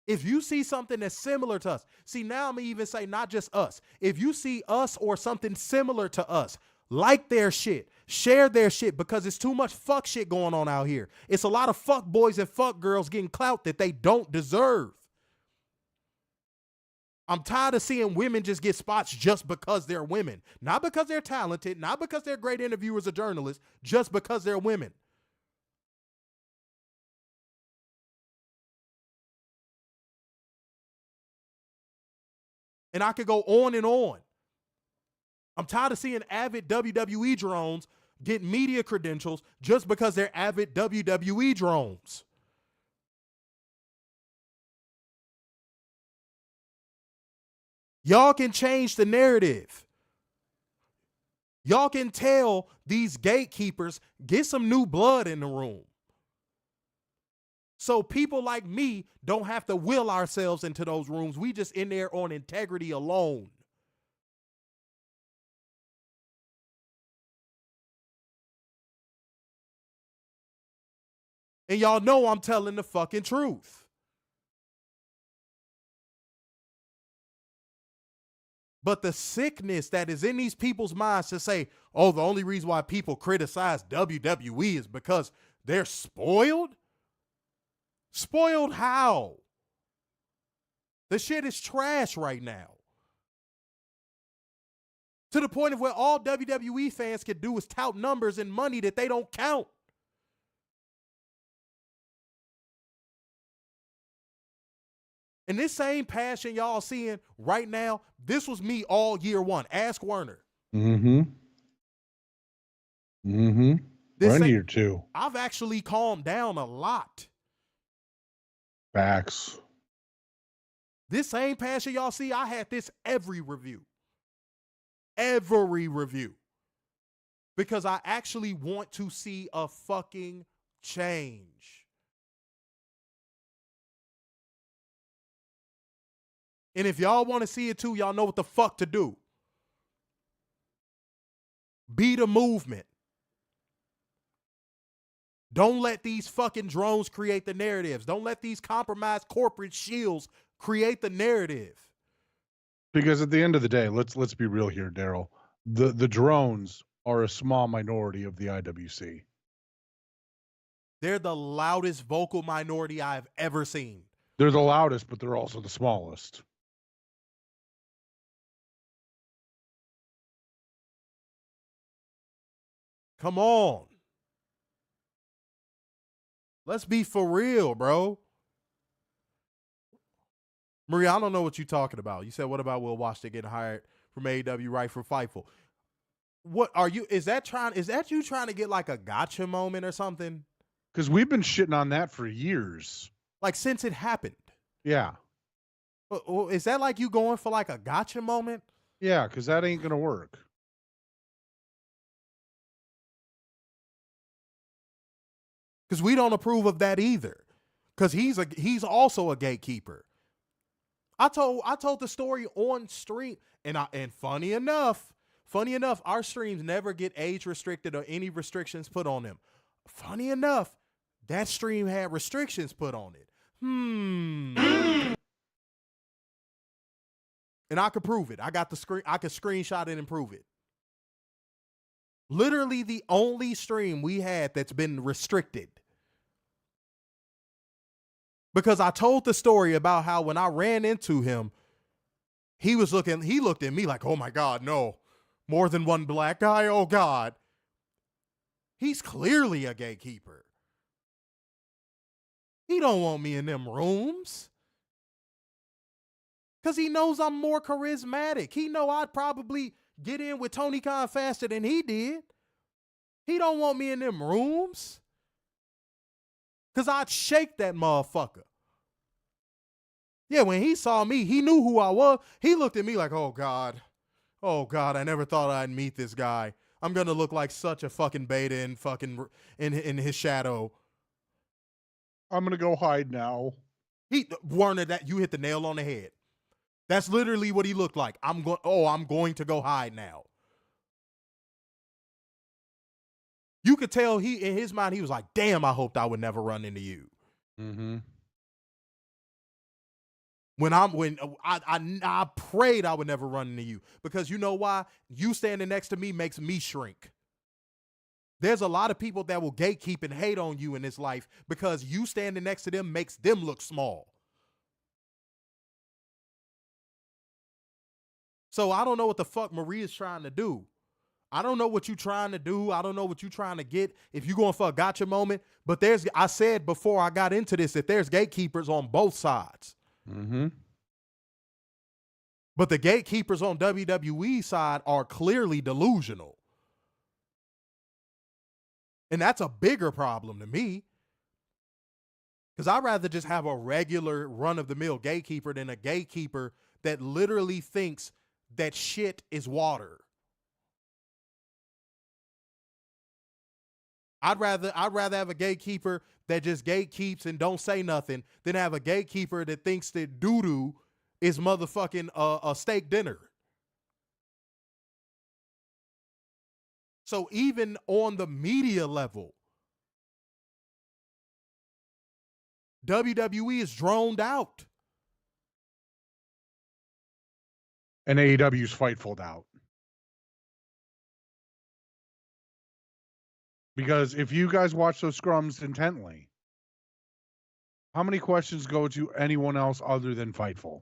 Speaker 4: If you see something that's similar to us, see, now I'm going to even say not just us. If you see us or something similar to us, like their shit, share their shit, because it's too much fuck shit going on out here. It's a lot of fuck boys and fuck girls getting clout that they don't deserve. I'm tired of seeing women just get spots just because they're women. Not because they're talented, not because they're great interviewers or journalists, just because they're women. And I could go on and on. I'm tired of seeing avid WWE drones get media credentials just because they're avid WWE drones. Y'all can change the narrative. Y'all can tell these gatekeepers, get some new blood in the room. So people like me don't have to will ourselves into those rooms. We just in there on integrity alone. And y'all know I'm telling the fucking truth. But the sickness that is in these people's minds to say, oh, the only reason why people criticize WWE is because they're spoiled? Spoiled how? The shit is trash right now. To the point of where all WWE fans can do is tout numbers and money that they don't count. And this same passion y'all seeing right now, this was me all year one. Ask Werner.
Speaker 5: Mm-hmm. Mm-hmm. Run year two.
Speaker 4: I've actually calmed down a lot.
Speaker 5: Facts.
Speaker 4: This same passion y'all see, I had this every review. Every review. Because I actually want to see a fucking change. And if y'all want to see it too, y'all know what the fuck to do. Be the movement. Don't let these fucking drones create the narratives. Don't let these compromised corporate shields create the narrative.
Speaker 5: Because at the end of the day, let's be real here, Daryl. The drones are a small minority of the IWC.
Speaker 4: They're the loudest vocal minority I've ever seen.
Speaker 5: They're the loudest, but they're also the smallest.
Speaker 4: Come on. Let's be for real, bro. Maria, I don't know what you're talking about. You said, what about Will Washington getting hired from AEW right for Fightful? What are you, is that you trying to get like a gotcha moment or something?
Speaker 5: Because we've been shitting on that for years.
Speaker 4: Like since it happened.
Speaker 5: Yeah.
Speaker 4: Is that like you going for like a gotcha moment?
Speaker 5: Yeah, because that ain't going to work.
Speaker 4: Because we don't approve of that either. Because he's also a gatekeeper. I told the story on stream, and funny enough, our streams never get age restricted or any restrictions put on them. Funny enough, that stream had restrictions put on it. And I could prove it. I got the screen. I could screenshot it and prove it. Literally the only stream we had that's been restricted. Because I told the story about how when I ran into him, he looked at me like, oh my God, no. More than one black guy? Oh God. He's clearly a gatekeeper. He don't want me in them rooms. Because he knows I'm more charismatic. He know I'd probably get in with Tony Khan faster than he did. He don't want me in them rooms. Because I'd shake that motherfucker. Yeah, when he saw me, he knew who I was. He looked at me like, oh God, I never thought I'd meet this guy. I'm going to look like such a fucking beta in his shadow.
Speaker 5: I'm going to go hide now.
Speaker 4: Warner, that you hit the nail on the head. That's literally what he looked like. I'm going to go hide now. You could tell in his mind, he was like, damn, I hoped I would never run into you.
Speaker 5: Mm-hmm.
Speaker 4: I prayed I would never run into you, because you know why? You standing next to me makes me shrink. There's a lot of people that will gatekeep and hate on you in this life because you standing next to them makes them look small. So I don't know what the fuck Maria's trying to do. I don't know what you're trying to do. I don't know what you're trying to get. If you're going for a gotcha moment, but I said before I got into this that there's gatekeepers on both sides.
Speaker 5: Mm-hmm.
Speaker 4: But the gatekeepers on WWE side are clearly delusional. And that's a bigger problem to me. Because I'd rather just have a regular run-of-the-mill gatekeeper than a gatekeeper that literally thinks that shit is water. I'd rather have a gatekeeper that just gatekeeps and don't say nothing than have a gatekeeper that thinks that doo-doo is motherfucking a steak dinner. So even on the media level, WWE is droned out.
Speaker 5: And AEW's Fightful out. Because if you guys watch those scrums intently, how many questions go to anyone else other than Fightful?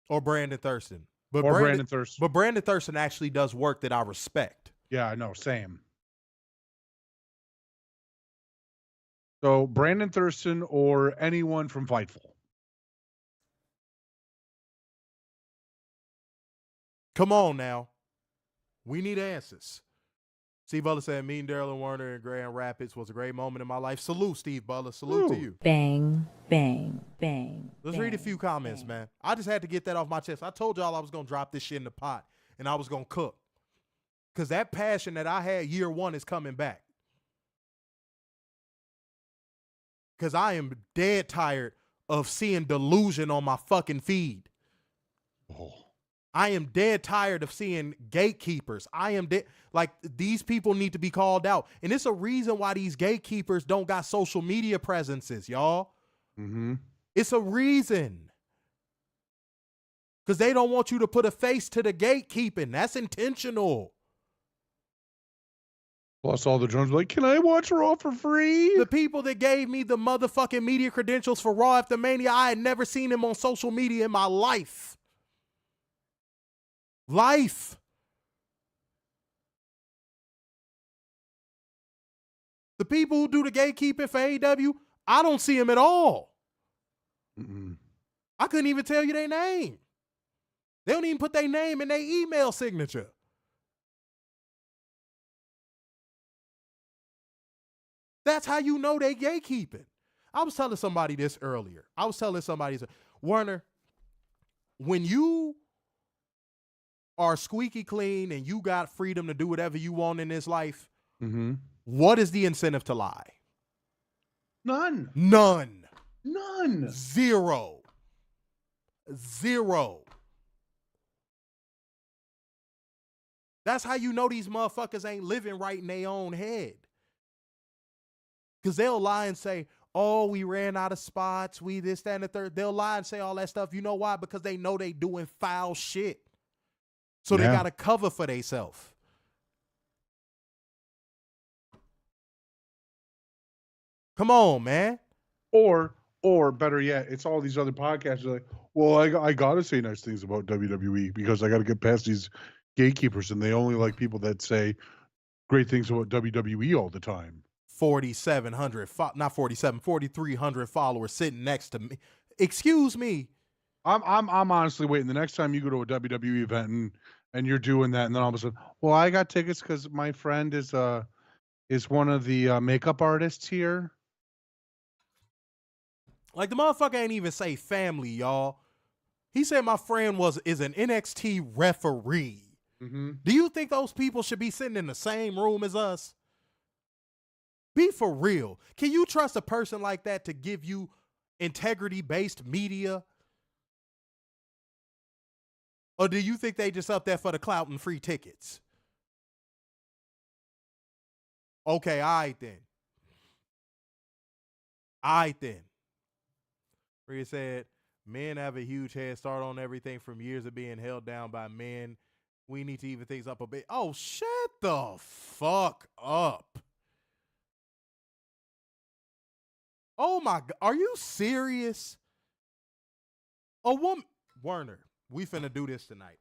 Speaker 4: Or Brandon Thurston.
Speaker 5: Brandon Thurston.
Speaker 4: But Brandon Thurston actually does work that I respect.
Speaker 5: Yeah, I know. Same. So Brandon Thurston or anyone from Fightful.
Speaker 4: Come on now. We need answers. Steve Butler said, meeting Daryl and Werner in Grand Rapids was a great moment in my life. Salute, Steve Butler. Salute to you.
Speaker 6: Bang, bang, bang.
Speaker 4: Let's read a few comments, man. I just had to get that off my chest. I told y'all I was going to drop this shit in the pot and I was going to cook. Because that passion that I had year one is coming back. Because I am dead tired of seeing delusion on my fucking feed.
Speaker 5: Oh.
Speaker 4: I am dead tired of seeing gatekeepers. I am dead. Like, these people need to be called out. And it's a reason why these gatekeepers don't got social media presences, y'all.
Speaker 5: Mm-hmm.
Speaker 4: It's a reason. Because they don't want you to put a face to the gatekeeping. That's intentional.
Speaker 5: Plus all the drones like, can I watch Raw for free?
Speaker 4: The people that gave me the motherfucking media credentials for Raw After Mania, I had never seen them on social media in my life. The people who do the gatekeeping for AEW, I don't see them at all.
Speaker 5: Mm-mm.
Speaker 4: I couldn't even tell you their name. They don't even put their name in their email signature. That's how you know they gatekeeping. I was telling somebody this earlier. Werner, when you are squeaky clean and you got freedom to do whatever you want in this life,
Speaker 5: mm-hmm.
Speaker 4: What is the incentive to lie?
Speaker 5: None.
Speaker 4: Zero. That's how you know these motherfuckers ain't living right in their own head. Because they'll lie and say, oh, we ran out of spots, we this, that, and the third. They'll lie and say all that stuff. You know why? Because they know they doing foul shit. So they got to cover for themselves. Come on, man.
Speaker 5: Or better yet, it's all these other podcasts are like, well, I got to say nice things about WWE because I got to get past these gatekeepers, and they only like people that say great things about WWE all the time.
Speaker 4: 4,300 followers sitting next to me. Excuse me.
Speaker 5: I'm honestly waiting. The next time you go to a WWE event and you're doing that, and then all of a sudden, well, I got tickets because my friend is one of the makeup artists here.
Speaker 4: Like, the motherfucker ain't even say family, y'all. He said my friend is an NXT referee.
Speaker 5: Mm-hmm.
Speaker 4: Do you think those people should be sitting in the same room as us? Be for real. Can you trust a person like that to give you integrity-based media? Or do you think they just up there for the clout and free tickets? Okay, all right then. Rhea said, men have a huge head start on everything from years of being held down by men. We need to even things up a bit. Oh, shut the fuck up. Oh my God. Are you serious? A woman, Werner, we finna do this tonight.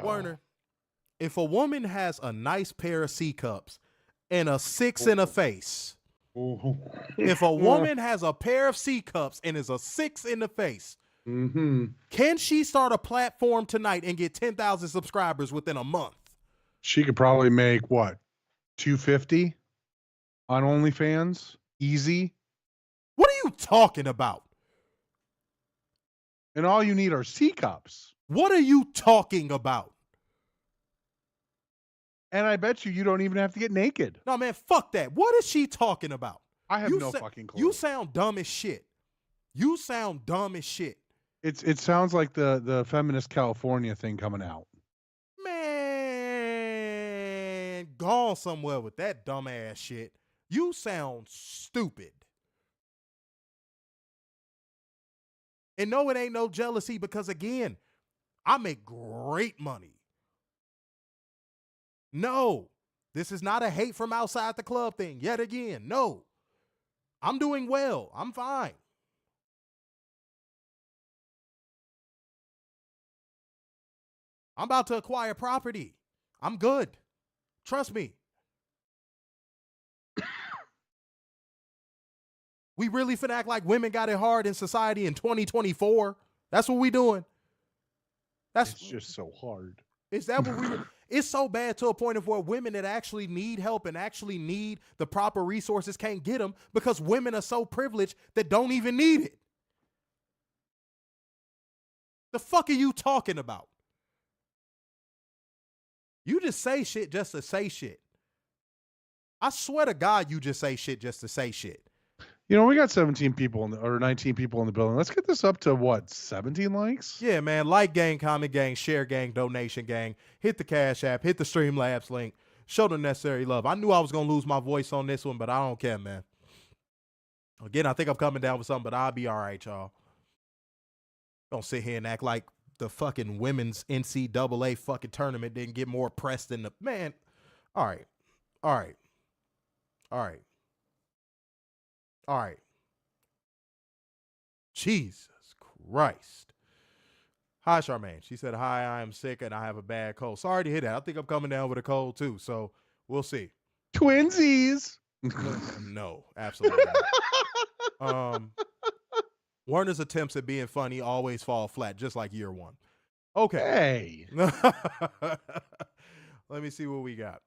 Speaker 4: Werner, if a woman has a nice pair of C cups and a 6 in her face, if a woman has a pair of C cups and is a 6 in the face,
Speaker 5: mm-hmm.
Speaker 4: Can she start a platform tonight and get 10,000 subscribers within a month?
Speaker 5: She could probably make what, 250? on OnlyFans. Easy.
Speaker 4: What are you talking about?
Speaker 5: And all you need are C cups.
Speaker 4: What are you talking about?
Speaker 5: And I bet you don't even have to get naked.
Speaker 4: No, man, fuck that. What is she talking about?
Speaker 5: I have no fucking clue.
Speaker 4: You sound dumb as shit. You sound dumb as shit.
Speaker 5: It sounds like the feminist California thing coming out.
Speaker 4: Man, gone somewhere with that dumbass shit. You sound stupid. And no, it ain't no jealousy because, again, I make great money. No, this is not a hate from outside the club thing. Yet again, no. I'm doing well. I'm fine. I'm about to acquire property. I'm good. Trust me. We really finna act like women got it hard in society in 2024. That's what we doing.
Speaker 5: It's just so hard.
Speaker 4: Is that what we? It's so bad to a point of where women that actually need help and actually need the proper resources can't get them because women are so privileged that don't even need it. The fuck are you talking about? You just say shit just to say shit. I swear to God, you just say shit just to say shit.
Speaker 5: You know, we got 17 people or 19 people in the building. Let's get this up to what, 17 likes?
Speaker 4: Yeah, man. Like gang, comment gang, share gang, donation gang. Hit the Cash App, hit the Streamlabs link. Show the necessary love. I knew I was going to lose my voice on this one, but I don't care, man. Again, I think I'm coming down with something, but I'll be all right, y'all. Don't sit here and act like the fucking women's NCAA fucking tournament didn't get more press than the... Man, all right. All right. All right. All right. Jesus Christ. Hi, Charmaine. She said, hi, I am sick and I have a bad cold. Sorry to hear that. I think I'm coming down with a cold too, so we'll see.
Speaker 5: Twinsies.
Speaker 4: No, absolutely not. Warner's attempts at being funny always fall flat, just like year one. Okay.
Speaker 5: Hey.
Speaker 4: Let me see what we got.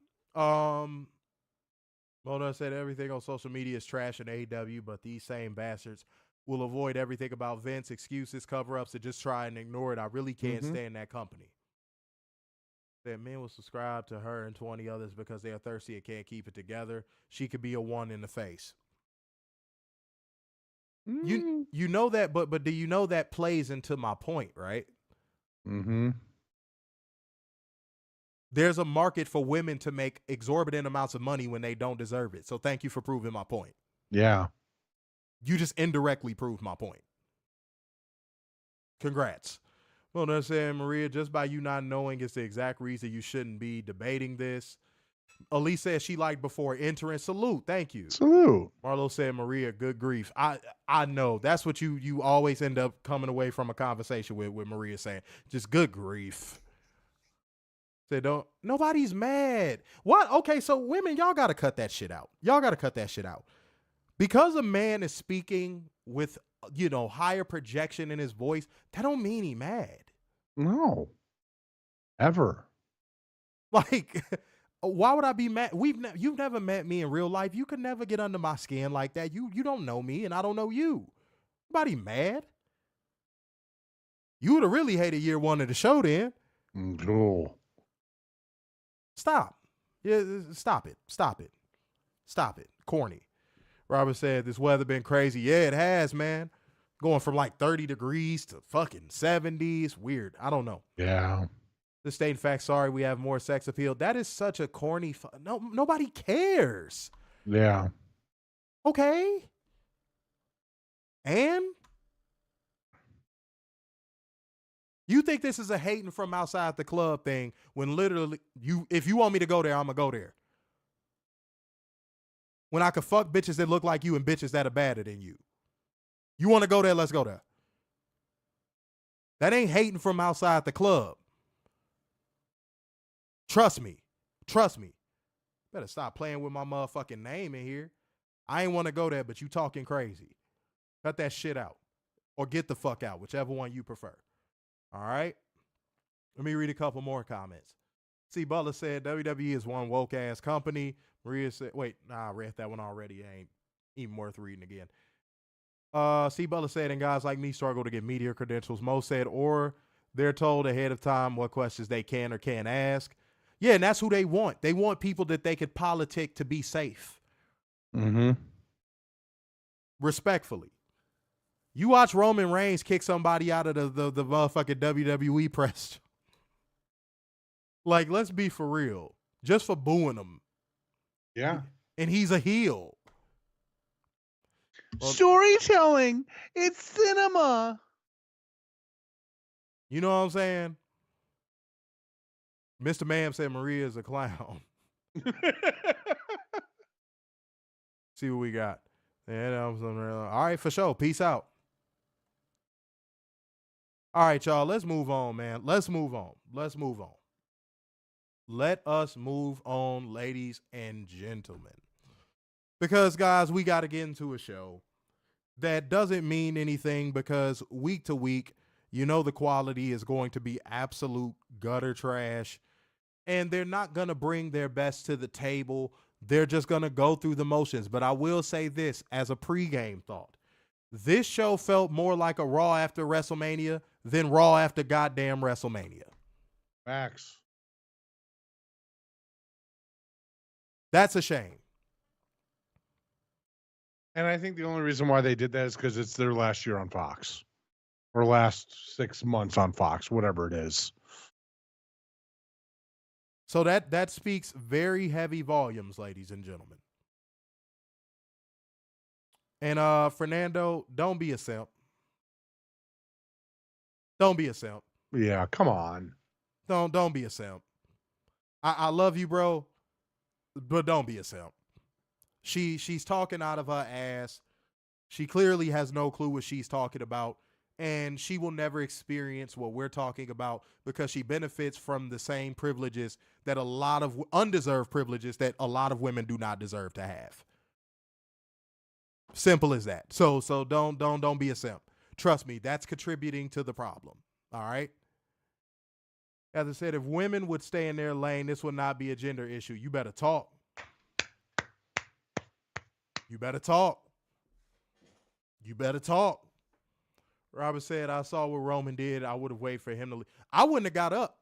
Speaker 4: Mona said everything on social media is trash in AEW, but these same bastards will avoid everything about Vince, excuses, cover-ups, and just try and ignore it. I really can't stand that company. That men will subscribe to her and 20 others because they are thirsty and can't keep it together. She could be a one in the face. You know that, but do you know that plays into my point, right?
Speaker 5: Mm-hmm.
Speaker 4: There's a market for women to make exorbitant amounts of money when they don't deserve it. So thank you for proving my point.
Speaker 5: Yeah.
Speaker 4: You just indirectly proved my point. Congrats. Well, they're saying, Maria, just by you not knowing it's the exact reason you shouldn't be debating this. Elise said she liked before entering. Salute. Thank you.
Speaker 5: Salute.
Speaker 4: Marlo said, Maria, good grief. I know. That's what you always end up coming away from a conversation with Maria saying. Just good grief. Said, nobody's mad. What? Okay, so women, y'all got to cut that shit out. Y'all got to cut that shit out. Because a man is speaking with, higher projection in his voice, that don't mean he mad.
Speaker 5: No. Ever.
Speaker 4: Like, why would I be mad? You've never met me in real life. You could never get under my skin like that. You don't know me, and I don't know you. Nobody mad. You would have really hated year one of the show then.
Speaker 5: Cool.
Speaker 4: Stop. Yeah, stop it. Stop it. Stop it. Corny. Robert said, this weather been crazy. Yeah, it has, man. Going from like 30 degrees to fucking 70s. Weird. I don't know.
Speaker 5: Yeah.
Speaker 4: The state fact, sorry, we have more sex appeal. That is such a corny. Nobody cares.
Speaker 5: Yeah.
Speaker 4: Okay. And you think this is a hating from outside the club thing when literally if you want me to go there, I'm going to go there. When I could fuck bitches that look like you and bitches that are badder than you. You want to go there? Let's go there. That ain't hating from outside the club. Trust me. Trust me. Better stop playing with my motherfucking name in here. I ain't want to go there, but you talking crazy. Cut that shit out. Or get the fuck out, whichever one you prefer. All right? Let me read a couple more comments. C. Butler said, WWE is one woke-ass company. Maria said, wait, nah, I read that one already. It ain't even worth reading again. C. Butler said, and guys like me struggle to get media credentials. Mo said, or they're told ahead of time what questions they can or can't ask. Yeah, and that's who they want. They want people that they could politic to be safe.
Speaker 5: Mm-hmm.
Speaker 4: Respectfully. You watch Roman Reigns kick somebody out of the motherfucking WWE press. Like, let's be for real. Just for booing him.
Speaker 5: Yeah.
Speaker 4: And he's a heel. Well,
Speaker 5: storytelling. It's cinema.
Speaker 4: You know what I'm saying? Mr. Ma'am said Maria is a clown. See what we got. Yeah, all right, for sure. Peace out. All right, y'all. Let's move on, man. Let's move on. Let us move on, ladies and gentlemen. Because, guys, we got to get into a show that doesn't mean anything because week to week, you know the quality is going to be absolute gutter trash. And they're not going to bring their best to the table. They're just going to go through the motions. But I will say this as a pregame thought. This show felt more like a Raw after WrestleMania than Raw after goddamn WrestleMania.
Speaker 5: Facts.
Speaker 4: That's a shame.
Speaker 5: And I think the only reason why they did that is because it's their last year on Fox. Or last 6 months on Fox, whatever it is.
Speaker 4: So that speaks very heavy volumes, ladies and gentlemen. And Fernando, don't be a simp. Don't be a simp.
Speaker 5: Yeah, come on.
Speaker 4: Don't be a simp. I love you, bro, but don't be a simp. She's talking out of her ass. She clearly has no clue what she's talking about. And she will never experience what we're talking about because she benefits from the same privileges that a lot of undeserved privileges that a lot of women do not deserve to have. Simple as that. So don't be a simp. Trust me, that's contributing to the problem. All right. As I said, if women would stay in their lane, this would not be a gender issue. You better talk. You better talk. You better talk. Robert said, I saw what Roman did. I would have waited for him to leave. I wouldn't have got up.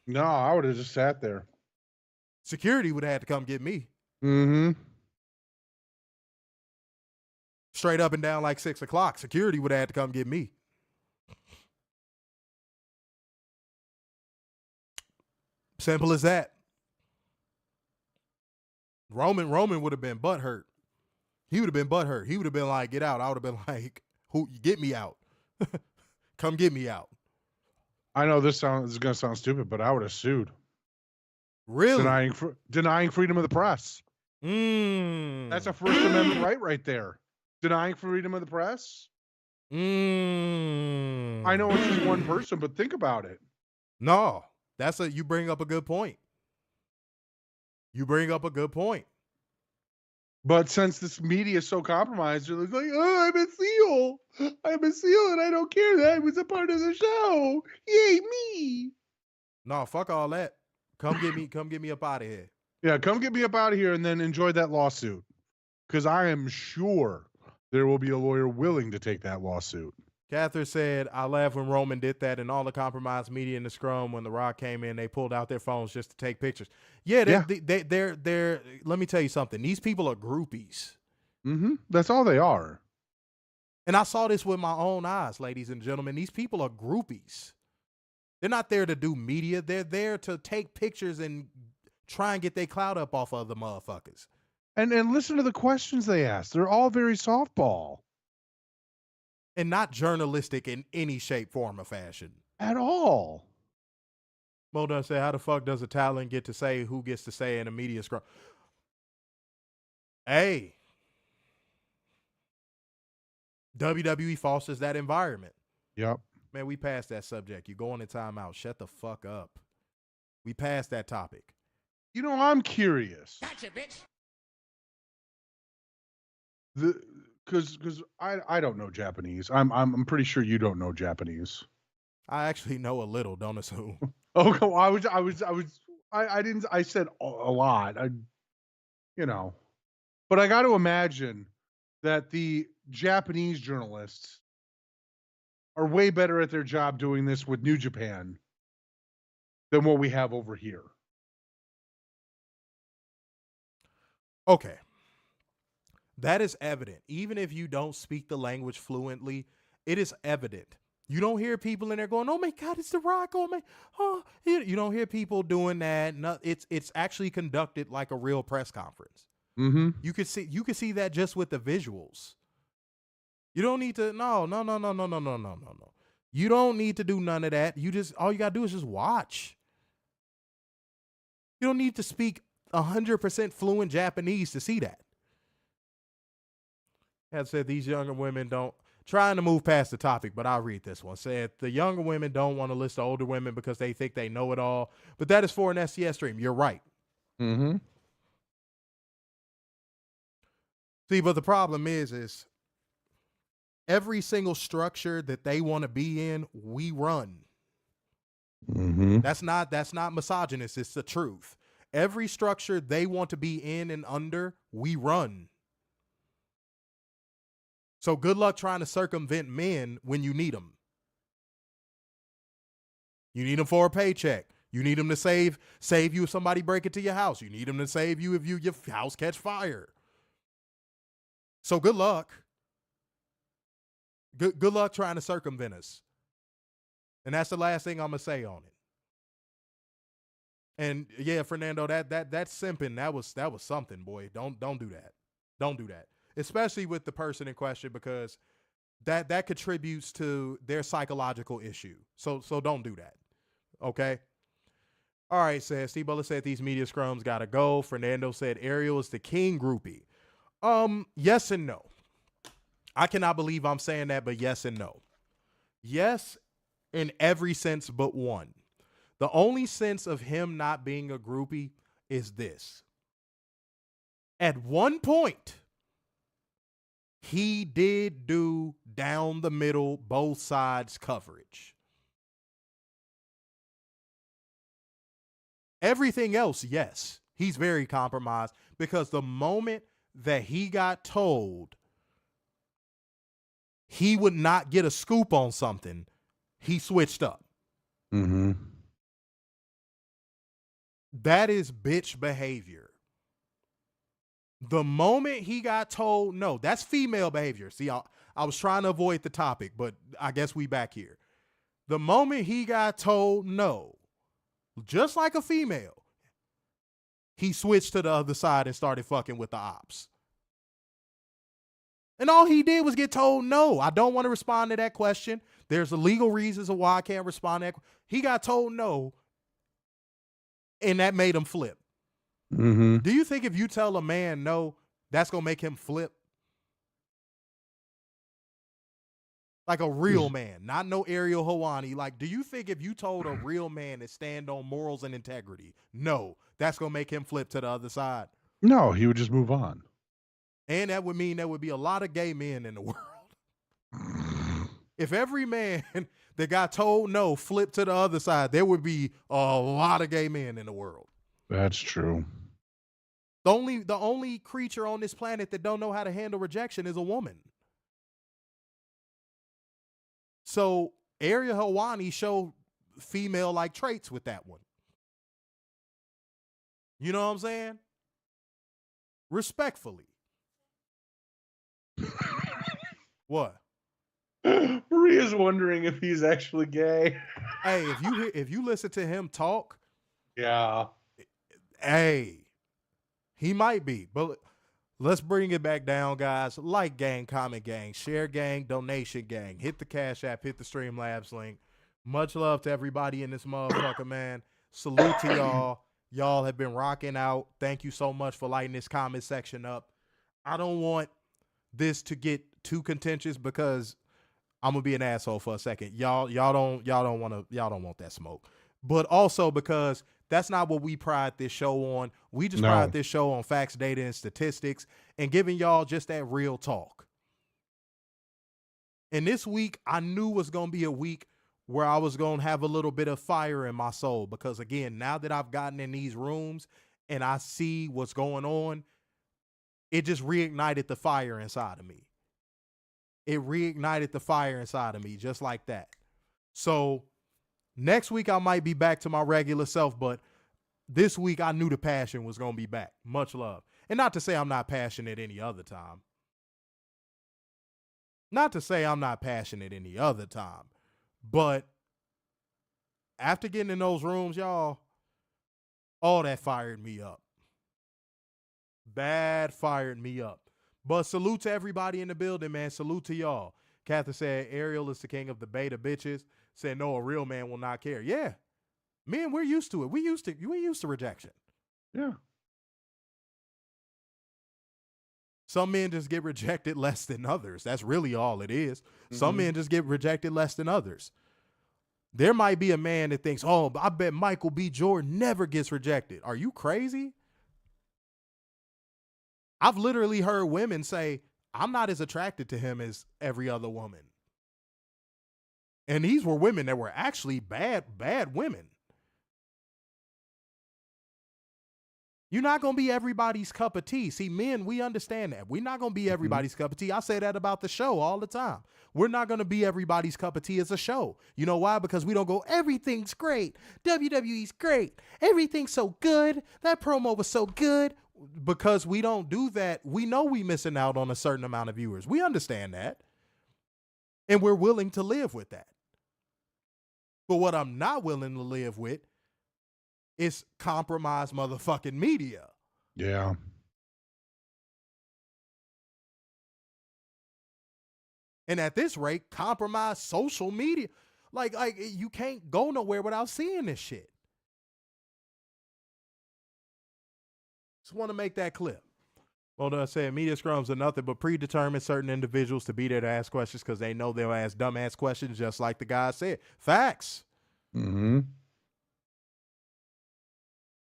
Speaker 5: No, I would have just sat there.
Speaker 4: Security would have had to come get me.
Speaker 5: Mm-hmm.
Speaker 4: Straight up and down like 6 o'clock. Security would have had to come get me. Simple as that. Roman would have been butthurt. He would have been butthurt. He would have been like, get out. I would have been like, who? Get me out. Come get me out.
Speaker 5: I know this is going to sound stupid, but I would have sued.
Speaker 4: Really?
Speaker 5: Denying freedom of the press. That's a First Amendment right there. Denying freedom of the press. I know it's just one person, but think about it.
Speaker 4: No, you bring up a good point.
Speaker 5: But since this media is so compromised, they're like, oh, I'm a seal, and I don't care. That was a part of the show. Yay, me.
Speaker 4: No, fuck all that. Come get me up out of here.
Speaker 5: Yeah, come get me up out of here and then enjoy that lawsuit. Because I am sure there will be a lawyer willing to take that lawsuit.
Speaker 4: Catherine said, I laughed when Roman did that and all the compromised media in the scrum when The Rock came in, they pulled out their phones just to take pictures. Yeah, they're let me tell you something. These people are groupies.
Speaker 5: Mm-hmm. That's all they are.
Speaker 4: And I saw this with my own eyes, ladies and gentlemen. These people are groupies. They're not there to do media. They're there to take pictures and try and get their clout up off other motherfuckers.
Speaker 5: And listen to the questions they ask. They're all very softball.
Speaker 4: And not journalistic in any shape, form, or fashion.
Speaker 5: At all.
Speaker 4: Mo done said, how the fuck does a talent get to say who gets to say in a media scrum? Hey. WWE fosters that environment.
Speaker 5: Yep.
Speaker 4: Man, we passed that subject. You're going in timeout. Shut the fuck up. We passed that topic.
Speaker 5: You know, I'm curious.
Speaker 1: Gotcha, bitch.
Speaker 5: Because I don't know Japanese. I'm pretty sure you don't know Japanese.
Speaker 4: I actually know a little. Don't assume.
Speaker 5: Oh, I didn't. I said a lot. you know. But I got to imagine that the Japanese journalists are way better at their job doing this with New Japan than what we have over here.
Speaker 4: Okay. That is evident. Even if you don't speak the language fluently, it is evident. You don't hear people in there going, "Oh my God, it's The Rock!" Oh my, oh, you don't hear people doing that. No, it's actually conducted like a real press conference.
Speaker 5: Mm-hmm.
Speaker 4: You could see that just with the visuals. You don't need to. No. You don't need to do none of that. All you gotta do is just watch. You don't need to speak 100% fluent Japanese to see that. As said, these younger women don't. Trying to move past the topic, but I'll read this one. Said the younger women don't want to list the older women because they think they know it all. But that is for an SCS stream. You're right.
Speaker 5: Mm-hmm.
Speaker 4: See, but the problem is every single structure that they want to be in, we run.
Speaker 5: Mm-hmm.
Speaker 4: That's not misogynist. It's the truth. Every structure they want to be in and under, we run. So good luck trying to circumvent men when you need them. You need them for a paycheck. You need them to save you if somebody break into your house. You need them to save you if your house catch fire. So good luck. Good luck trying to circumvent us. And that's the last thing I'm gonna say on it. And yeah, Fernando, that's simping. That was something, boy. Don't do that. Don't do that. Especially with the person in question, because that contributes to their psychological issue. So don't do that. Okay? All right, says Steve Butler said these media scrums gotta go. Fernando said Ariel is the king groupie. Yes and no. I cannot believe I'm saying that, but yes and no. Yes, in every sense but one. The only sense of him not being a groupie is this. At one point, he did do down the middle, both sides coverage. Everything else, yes, he's very compromised, because the moment that he got told he would not get a scoop on something, he switched up.
Speaker 5: Mm-hmm.
Speaker 4: That is bitch behavior. The moment he got told no, that's female behavior. See, I was trying to avoid the topic, but I guess we back here. The moment he got told no, just like a female, he switched to the other side and started fucking with the ops. And all he did was get told no. I don't want to respond to that question. There's the legal reasons of why I can't respond to that. He got told no, and that made him flip.
Speaker 5: Mm-hmm.
Speaker 4: Do you think if you tell a man no, that's going to make him flip? Like a real man, not no Ariel Helwani. Like, do you think if you told a real man to stand on morals and integrity, no, that's going to make him flip to the other side?
Speaker 5: No, he would just move on.
Speaker 4: And that would mean there would be a lot of gay men in the world. If every man that got told no flipped to the other side, there would be a lot of gay men in the world.
Speaker 5: That's true.
Speaker 4: The only creature on this planet that don't know how to handle rejection is a woman. So Ariel Helwani showed female-like traits with that one. You know what I'm saying? Respectfully. What?
Speaker 5: Maria's wondering if he's actually gay.
Speaker 4: Hey, if you listen to him talk,
Speaker 5: Yeah.
Speaker 4: hey, he might be. But let's bring it back down, guys. Like gang, comment gang, share gang, donation gang. Hit the Cash App, hit the Streamlabs link. Much love to everybody in this motherfucker, man. Salute to y'all. Y'all have been rocking out. Thank you so much for lighting this comment section up. I don't want this to get too contentious because I'm gonna be an asshole for a second. Y'all don't want that smoke. But also because that's not what we pride this show on. We just pride this show on facts, data, and statistics, and giving y'all just that real talk. And this week, I knew was gonna be a week where I was gonna have a little bit of fire in my soul, because again, now that I've gotten in these rooms and I see what's going on, it just reignited the fire inside of me. It reignited the fire inside of me just like that. So next week I might be back to my regular self, but this week I knew the passion was going to be back. Much love. And not to say I'm not passionate any other time. Not to say I'm not passionate any other time. But after getting in those rooms, y'all, all that fired me up. Bad fired me up. But salute to everybody in the building, man. Salute to y'all. Catherine said, Ariel is the king of the beta bitches. Said, no, a real man will not care. Yeah. Men, we're used to it. We used to rejection.
Speaker 5: Yeah.
Speaker 4: Some men just get rejected less than others. That's really all it is. Mm-hmm. Some men just get rejected less than others. There might be a man that thinks, oh, I bet Michael B. Jordan never gets rejected. Are you crazy? I've literally heard women say, I'm not as attracted to him as every other woman. And these were women that were actually bad women. You're not going to be everybody's cup of tea. See, men, we understand that. We're not going to be everybody's cup of tea. I say that about the show all the time. We're not going to be everybody's cup of tea as a show. You know why? Because we don't go, everything's great. WWE's great. Everything's so good. That promo was so good. Because we don't do that. We know we're missing out on a certain amount of viewers. We understand that. And we're willing to live with that. But what I'm not willing to live with is compromised motherfucking media.
Speaker 5: Yeah.
Speaker 4: And at this rate, compromised social media. Like you can't go nowhere without seeing this shit. Just want to make that clear. Well, I said media scrums are nothing but predetermined certain individuals to be there to ask questions because they know they'll ask dumbass questions, just like the guy said. Facts.
Speaker 5: Mm-hmm.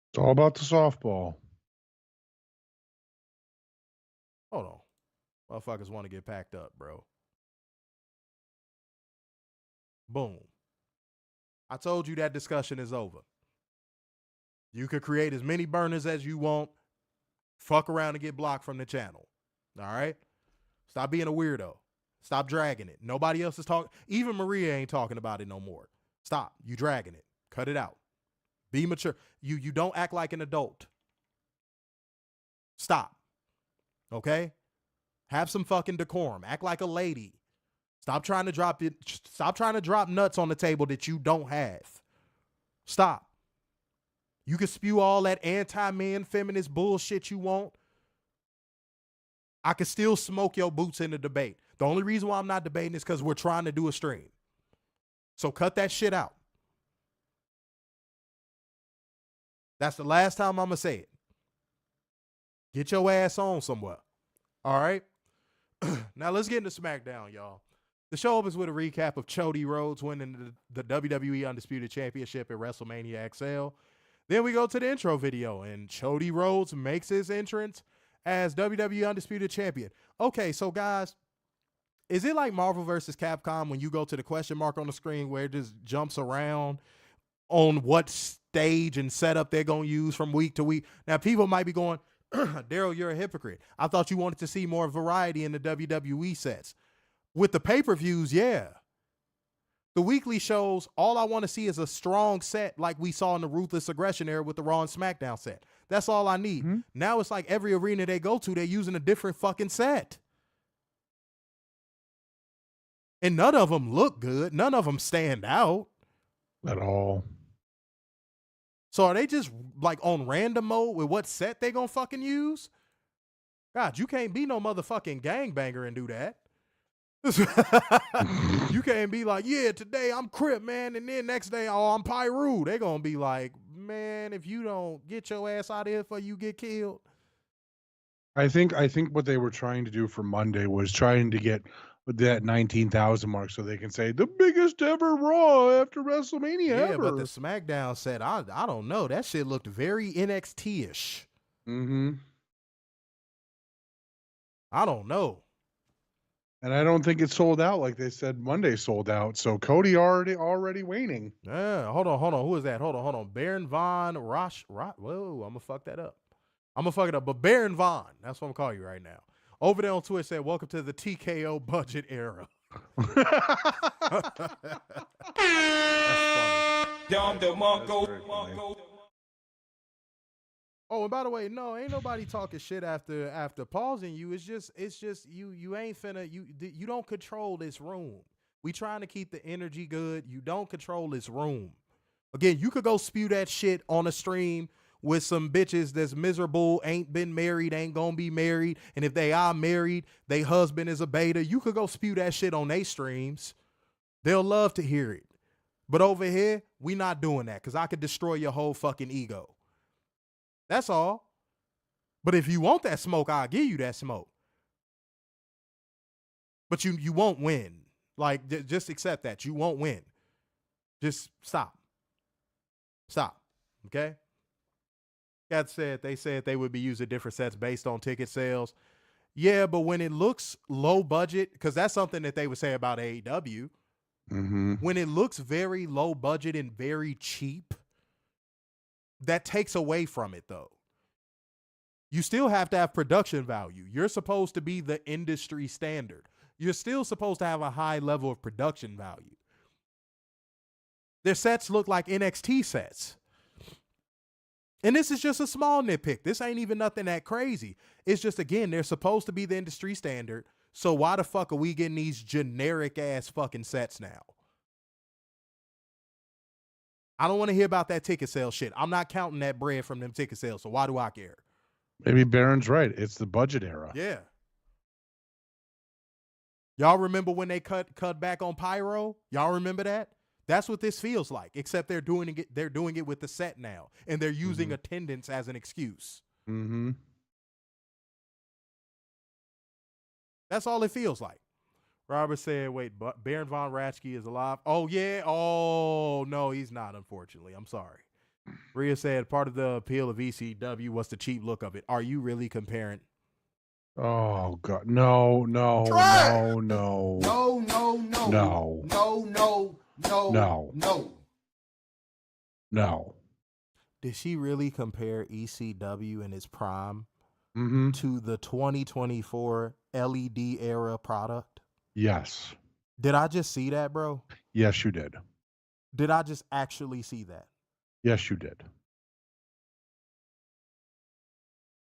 Speaker 5: It's all about the softball.
Speaker 4: Hold on. Motherfuckers want to get packed up, bro. Boom. I told you that discussion is over. You could create as many burners as you want. Fuck around and get blocked from the channel. All right? Stop being a weirdo. Stop dragging it. Nobody else is talking. Even Maria ain't talking about it no more. Stop. You dragging it. Cut it out. Be mature. You don't act like an adult. Stop. Okay? Have some fucking decorum. Act like a lady. Stop trying to drop it. Stop trying to drop nuts on the table that you don't have. Stop. You can spew all that anti-man feminist bullshit you want. I can still smoke your boots in the debate. The only reason why I'm not debating is because we're trying to do a stream. So cut that shit out. That's the last time I'm going to say it. Get your ass on somewhere. All right? Now let's get into SmackDown, y'all. The show opens with a recap of Cody Rhodes winning the WWE Undisputed Championship at WrestleMania XL. Then we go to the intro video, and Cody Rhodes makes his entrance as WWE Undisputed Champion. Okay, so guys, is it like Marvel vs. Capcom when you go to the question mark on the screen where it just jumps around on what stage and setup they're going to use from week to week? Now, people might be going, Daryl, you're a hypocrite. I thought you wanted to see more variety in the WWE sets. With the pay-per-views, yeah. The weekly shows, all I want to see is a strong set like we saw in the Ruthless Aggression era with the Raw and SmackDown set. That's all I need. Mm-hmm. Now it's like every arena they go to, they're using a different fucking set. And none of them look good. None of them stand out.
Speaker 5: At all.
Speaker 4: So are they just like on random mode with what set they gonna fucking use? God, you can't be no motherfucking gangbanger and do that. You can't be like, yeah, today I'm Crip, man, and then next day, oh, I'm Pyru. They're going to be like, man, if you don't get your ass out of here before you get killed.
Speaker 5: I think what they were trying to do for Monday was trying to get that 19,000 mark so they can say the biggest ever Raw after WrestleMania ever.
Speaker 4: Yeah, but the SmackDown set, I don't know. That shit looked very NXT-ish.
Speaker 5: Mm-hmm.
Speaker 4: I don't know.
Speaker 5: And I don't think it sold out like they said Monday sold out. So Cody already waning.
Speaker 4: Yeah, hold on. Who is that? Hold on. Baron Von Rosh. Whoa, I'm going to fuck that up. I'm gonna fuck it up. But Baron Vaughn, that's what I'm calling you right now. Over there on Twitter said, "Welcome to the TKO budget era." That's funny. Oh, and by the way, no, ain't nobody talking shit after pausing you. It's just you ain't finna you don't control this room. We trying to keep the energy good. You don't control this room. Again, you could go spew that shit on a stream with some bitches that's miserable, ain't been married, ain't gonna be married, and if they are married, they husband is a beta. You could go spew that shit on they streams. They'll love to hear it. But over here, we not doing that because I could destroy your whole fucking ego. That's all. But if you want that smoke, I'll give you that smoke. But you won't win. Like, just accept that. You won't win. Just stop. Stop. Okay? That said, they said they would be using different sets based on ticket sales. Yeah, but when it looks low budget, because that's something that they would say about AEW.
Speaker 5: Mm-hmm.
Speaker 4: When it looks very low budget and very cheap, that takes away from it, though. You still have to have production value. You're supposed to be the industry standard. You're still supposed to have a high level of production value. Their sets look like NXT sets. And this is just a small nitpick. This ain't even nothing that crazy. It's just, again, they're supposed to be the industry standard. So why the fuck are we getting these generic ass fucking sets now? I don't want to hear about that ticket sales shit. I'm not counting that bread from them ticket sales. So why do I care?
Speaker 5: Maybe Baron's right. It's the budget era.
Speaker 4: Yeah. Y'all remember when they cut back on pyro? Y'all remember that? That's what this feels like, except they're doing it with the set now, and they're using attendance as an excuse.
Speaker 5: Mm-hmm.
Speaker 4: That's all it feels like. Robert said, wait, but Baron Von Raschke is alive? Oh, yeah? Oh, no, he's not, unfortunately. I'm sorry. Rhea said, part of the appeal of ECW was the cheap look of it. Are you really comparing?
Speaker 5: Oh, God. No.
Speaker 4: Did she really compare ECW in its prime
Speaker 5: Mm-hmm.
Speaker 4: to the 2024 LED era product?
Speaker 5: Yes.
Speaker 4: Did I just see that, bro?
Speaker 5: Yes, you did.
Speaker 4: Did I just actually see that?
Speaker 5: Yes, you did.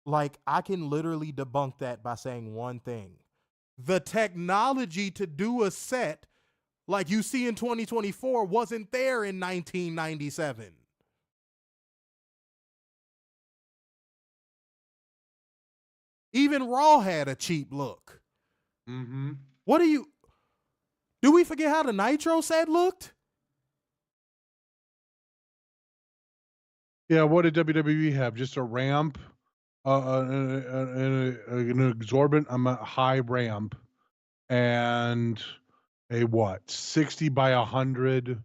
Speaker 4: Like, I can literally debunk that by saying one thing. The technology to do a set like you see in 2024 wasn't there in 1997. Even Raw had a cheap look.
Speaker 5: Mm-hmm.
Speaker 4: Do we forget how the Nitro set looked?
Speaker 5: Yeah, what did WWE have? Just a ramp, an exorbitant high ramp, and a 60 by 100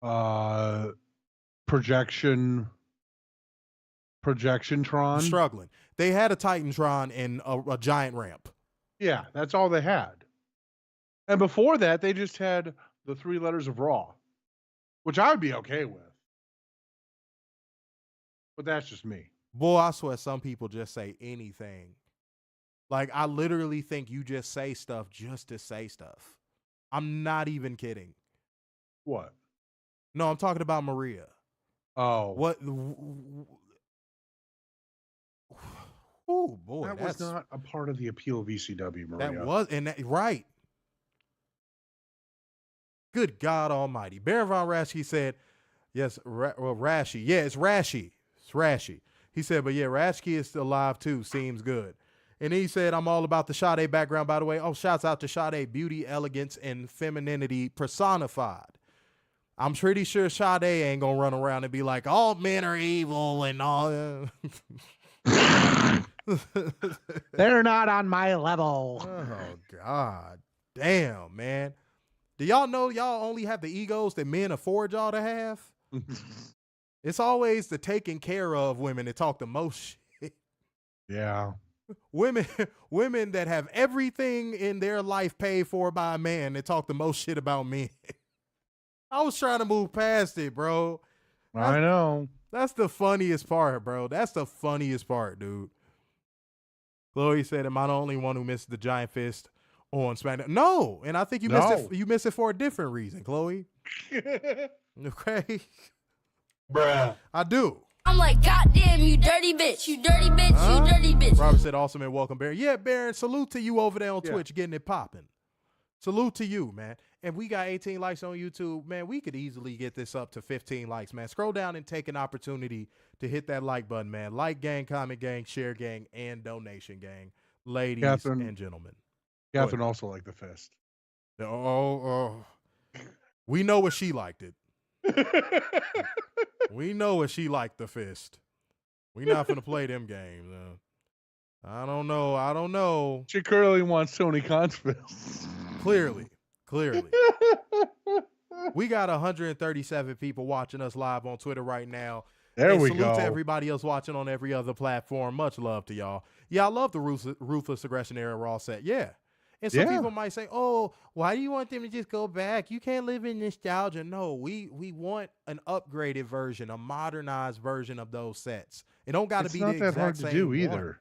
Speaker 5: projectiontron.
Speaker 4: Struggling. They had a Titantron and a giant ramp.
Speaker 5: Yeah, that's all they had. And before that, they just had the 3 letters of Raw, which I would be okay with. But that's just me.
Speaker 4: Boy, I swear some people just say anything. Like, I literally think you just say stuff just to say stuff. I'm not even kidding.
Speaker 5: What?
Speaker 4: No, I'm talking about Maria.
Speaker 5: Oh.
Speaker 4: What? Oh, boy.
Speaker 5: That was not a part of the appeal of ECW, Maria.
Speaker 4: That was, right. Good God almighty. Baron Von Raschke said, yes, Raschke. Yeah, it's Raschke. It's Raschke. He said, but yeah, Raschke is still alive too. Seems good. And he said, I'm all about the Sade background, by the way. Oh, shouts out to Sade. Beauty, elegance, and femininity personified. I'm pretty sure Sade ain't going to run around and be like, all men are evil and all.
Speaker 7: They're not on my level.
Speaker 4: Oh, God. Damn, man. Do y'all know y'all only have the egos that men afford y'all to have? It's always the taking care of women that talk the most shit.
Speaker 5: Yeah.
Speaker 4: Women that have everything in their life paid for by a man that talk the most shit about men. I was trying to move past it, bro.
Speaker 5: I know.
Speaker 4: That's the funniest part, bro. That's the funniest part, dude. Chloe said, am I the only one who missed the giant fist on SmackDown? No, and I think you missed it. You missed it for a different reason, Chloe. Okay,
Speaker 8: bruh.
Speaker 4: I do.
Speaker 9: I'm like, goddamn, you dirty bitch, you dirty bitch, you dirty bitch.
Speaker 4: Robert said, awesome and welcome, Baron. Yeah, Baron, salute to you over there on Twitch, getting it popping. Salute to you, man. And we got 18 likes on YouTube. Man, we could easily get this up to 15 likes, man. Scroll down and take an opportunity to hit that like button, man. Like gang, comment gang, share gang, and donation gang. Ladies and gentlemen.
Speaker 5: Catherine also liked the fist.
Speaker 4: We know what she liked it. We know what she liked the fist. We not finna play them games. I don't know.
Speaker 5: She clearly wants Tony Khan's fist.
Speaker 4: Clearly. We got 137 people watching us live on Twitter right now.
Speaker 5: There we
Speaker 4: salute
Speaker 5: go.
Speaker 4: to everybody else watching on every other platform. Much love to y'all. Yeah, I love the Ruthless Aggression era Raw set. Yeah. And some people might say, oh, why do you want them to just go back? You can't live in nostalgia. No, we want an upgraded version, a modernized version of those sets. It don't got to be the exact same. It's not that hard to do either.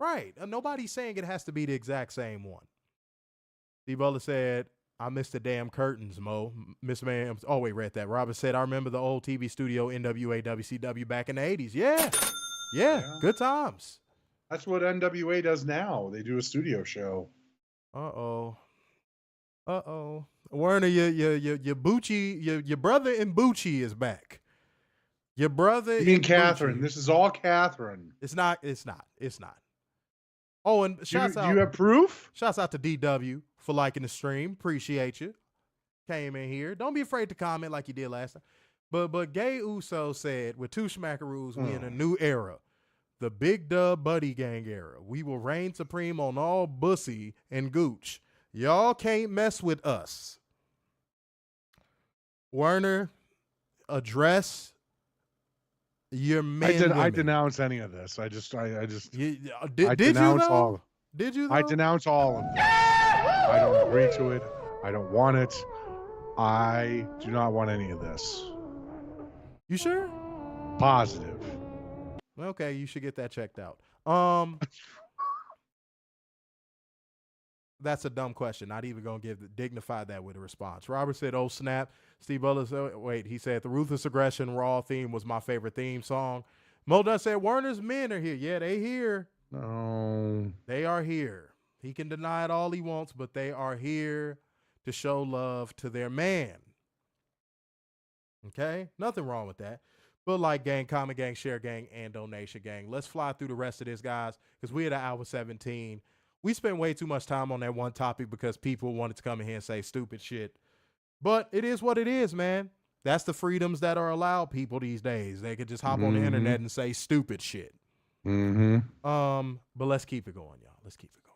Speaker 4: Right. Nobody's saying it has to be the exact same one. Steve Butler said, I missed the damn curtains, Mo. Miss Man, oh, wait, read that. Robert said, I remember the old TV studio NWA WCW back in the 80s. Yeah. Good times.
Speaker 5: That's what NWA does now. They do a studio show.
Speaker 4: Uh-oh. Werner, your Bucci, your brother in Bucci is back. Your brother
Speaker 5: You mean
Speaker 4: in
Speaker 5: Catherine.
Speaker 4: Bucci.
Speaker 5: This is all Catherine.
Speaker 4: It's not. Oh, and shouts out.
Speaker 5: Do you have proof?
Speaker 4: Shouts out to DW for liking the stream. Appreciate you. Came in here. Don't be afraid to comment like you did last time. But Gay Uso said, with two smackaroos, we in a new era. The Big Dub Buddy Gang era. We will reign supreme on all Bussy and Gooch. Y'all can't mess with us. Werner, address your men.
Speaker 5: I denounce any of this. I did
Speaker 4: you
Speaker 5: denounce
Speaker 4: though?
Speaker 5: all.
Speaker 4: Did you though?
Speaker 5: I denounce all of it. I don't agree to it. I don't want it. I do not want any of this.
Speaker 4: You sure?
Speaker 5: Positive.
Speaker 4: Okay, you should get that checked out. That's a dumb question. Not even going to dignify that with a response. Robert said, oh, snap. Steve Butler said, wait, he said, the Ruthless Aggression Raw theme was my favorite theme song. Mo Dunn said, Werner's men are here. Yeah, they here.
Speaker 5: No.
Speaker 4: They are here. He can deny it all he wants, but they are here to show love to their man. Okay? Nothing wrong with that. But like gang, comment gang, share gang, and donation gang. Let's fly through the rest of this, guys, because we're at hour 17. We spent way too much time on that one topic because people wanted to come in here and say stupid shit. But it is what it is, man. That's the freedoms that are allowed people these days. They could just hop on the internet and say stupid shit. But let's keep it going, y'all. Let's keep it going.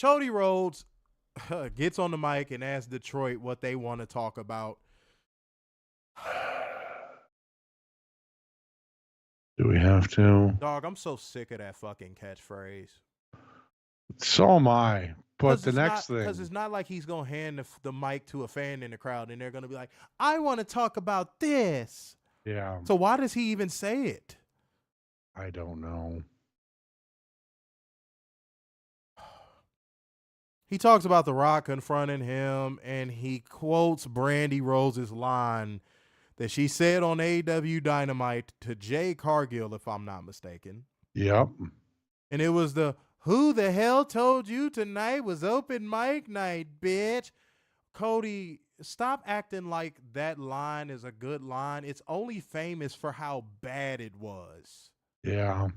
Speaker 4: Cody Rhodes gets on the mic and asks Detroit what they want to talk about.
Speaker 5: Do we have to?
Speaker 4: Dog, I'm so sick of that fucking catchphrase.
Speaker 5: So am I. But the next thing.
Speaker 4: Because it's not like he's going to hand the mic to a fan in the crowd and they're going to be like, I want to talk about this.
Speaker 5: Yeah.
Speaker 4: So why does he even say it?
Speaker 5: I don't know.
Speaker 4: He talks about The Rock confronting him and he quotes Brandy Rose's line that she said on AEW Dynamite to Jay Cargill, if I'm not mistaken.
Speaker 5: Yep.
Speaker 4: And it was who the hell told you tonight was open mic night, bitch? Cody, stop acting like that line is a good line. It's only famous for how bad it was.
Speaker 5: Yeah.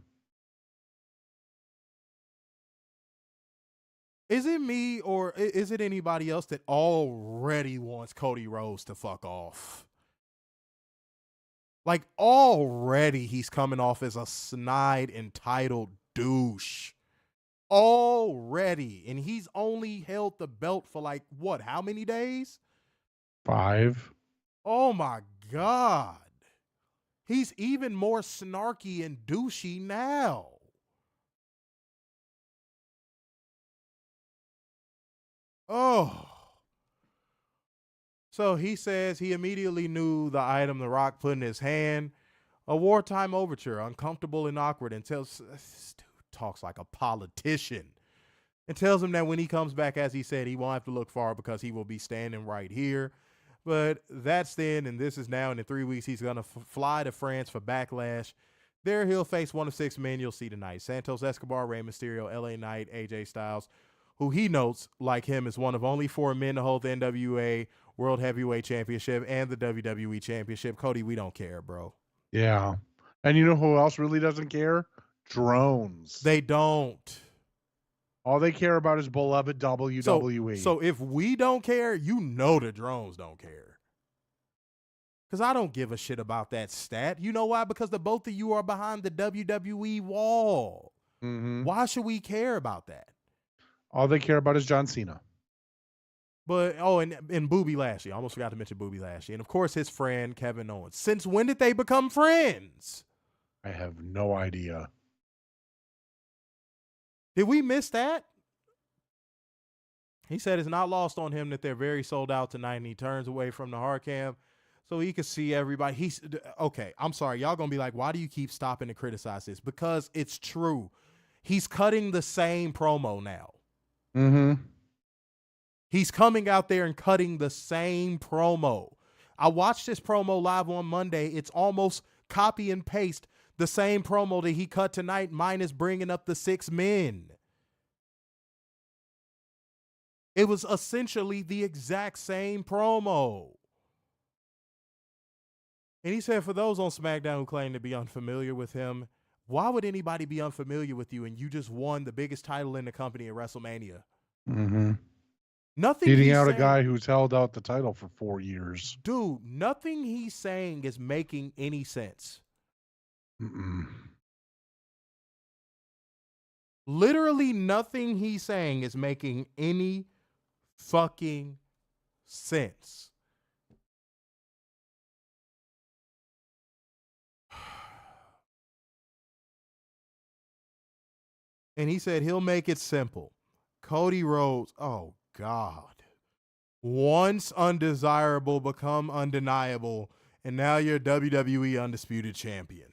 Speaker 4: Is it me or is it anybody else that already wants Cody Rhodes to fuck off? Like, already he's coming off as a snide, entitled douche. Already. And he's only held the belt for like, what, how many days?
Speaker 5: 5.
Speaker 4: Oh, my God. He's even more snarky and douchey now. Oh. So he says he immediately knew the item The Rock put in his hand, a wartime overture, uncomfortable and awkward, and tells, this dude talks like a politician, and tells him that when he comes back, as he said, he won't have to look far because he will be standing right here. But that's then, and this is now, and in 3 weeks, he's going to fly to France for Backlash. There he'll face one of 6 men you'll see tonight: Santos Escobar, Rey Mysterio, LA Knight, AJ Styles, who he notes, like him, is one of only 4 men to hold the NWA World Heavyweight Championship and the WWE Championship. Cody, we don't care, bro.
Speaker 5: Yeah. And you know who else really doesn't care? Drones.
Speaker 4: They don't.
Speaker 5: All they care about is beloved WWE.
Speaker 4: So if we don't care, you know the drones don't care. Because I don't give a shit about that stat. You know why? Because the both of you are behind the WWE wall.
Speaker 5: Mm-hmm.
Speaker 4: Why should we care about that?
Speaker 5: All they care about is John Cena.
Speaker 4: But, and Booby Lashley. I almost forgot to mention Booby Lashley. And, of course, his friend, Kevin Owens. Since when did they become friends?
Speaker 5: I have no idea.
Speaker 4: Did we miss that? He said it's not lost on him that they're very sold out tonight, and he turns away from the hard cam so he can see everybody. Okay, I'm sorry. Y'all going to be like, why do you keep stopping to criticize this? Because it's true. He's cutting the same promo now.
Speaker 5: Mm-hmm.
Speaker 4: He's coming out there and cutting the same promo. I watched this promo live on Monday. It's almost copy and paste the same promo that he cut tonight, minus bringing up the 6 men. It was essentially the exact same promo. And he said, for those on SmackDown who claim to be unfamiliar with him, why would anybody be unfamiliar with you and you just won the biggest title in the company at WrestleMania?
Speaker 5: Mm-hmm.
Speaker 4: Nothing
Speaker 5: beating out a guy who's held out the title for 4 years.
Speaker 4: Dude, nothing he's saying is making any sense.
Speaker 5: Mm-mm.
Speaker 4: Literally nothing he's saying is making any fucking sense. And he said he'll make it simple. Cody Rhodes, oh God. Once undesirable, become undeniable, and now you're WWE Undisputed Champion.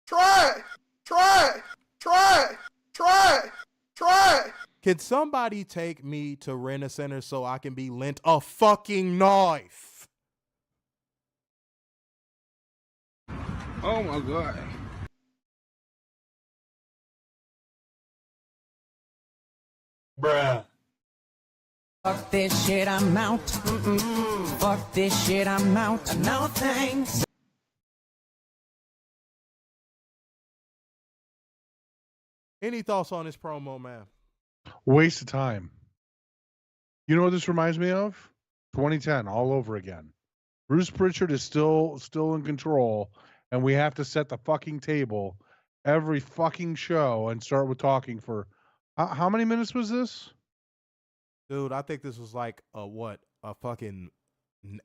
Speaker 8: Try it.
Speaker 4: Can somebody take me to Rent-A-Center so I can be lent a fucking knife?
Speaker 8: Oh my God. Bruh.
Speaker 10: Fuck this shit, I'm out. Fuck this shit, I'm out. No thanks.
Speaker 4: Any thoughts on this promo, man?
Speaker 5: Waste of time. You know what this reminds me of? 2010, all over again. Bruce Pritchard is still in control, and we have to set the fucking table every fucking show and start with talking for how many minutes was this?
Speaker 4: Dude, I think this was like a fucking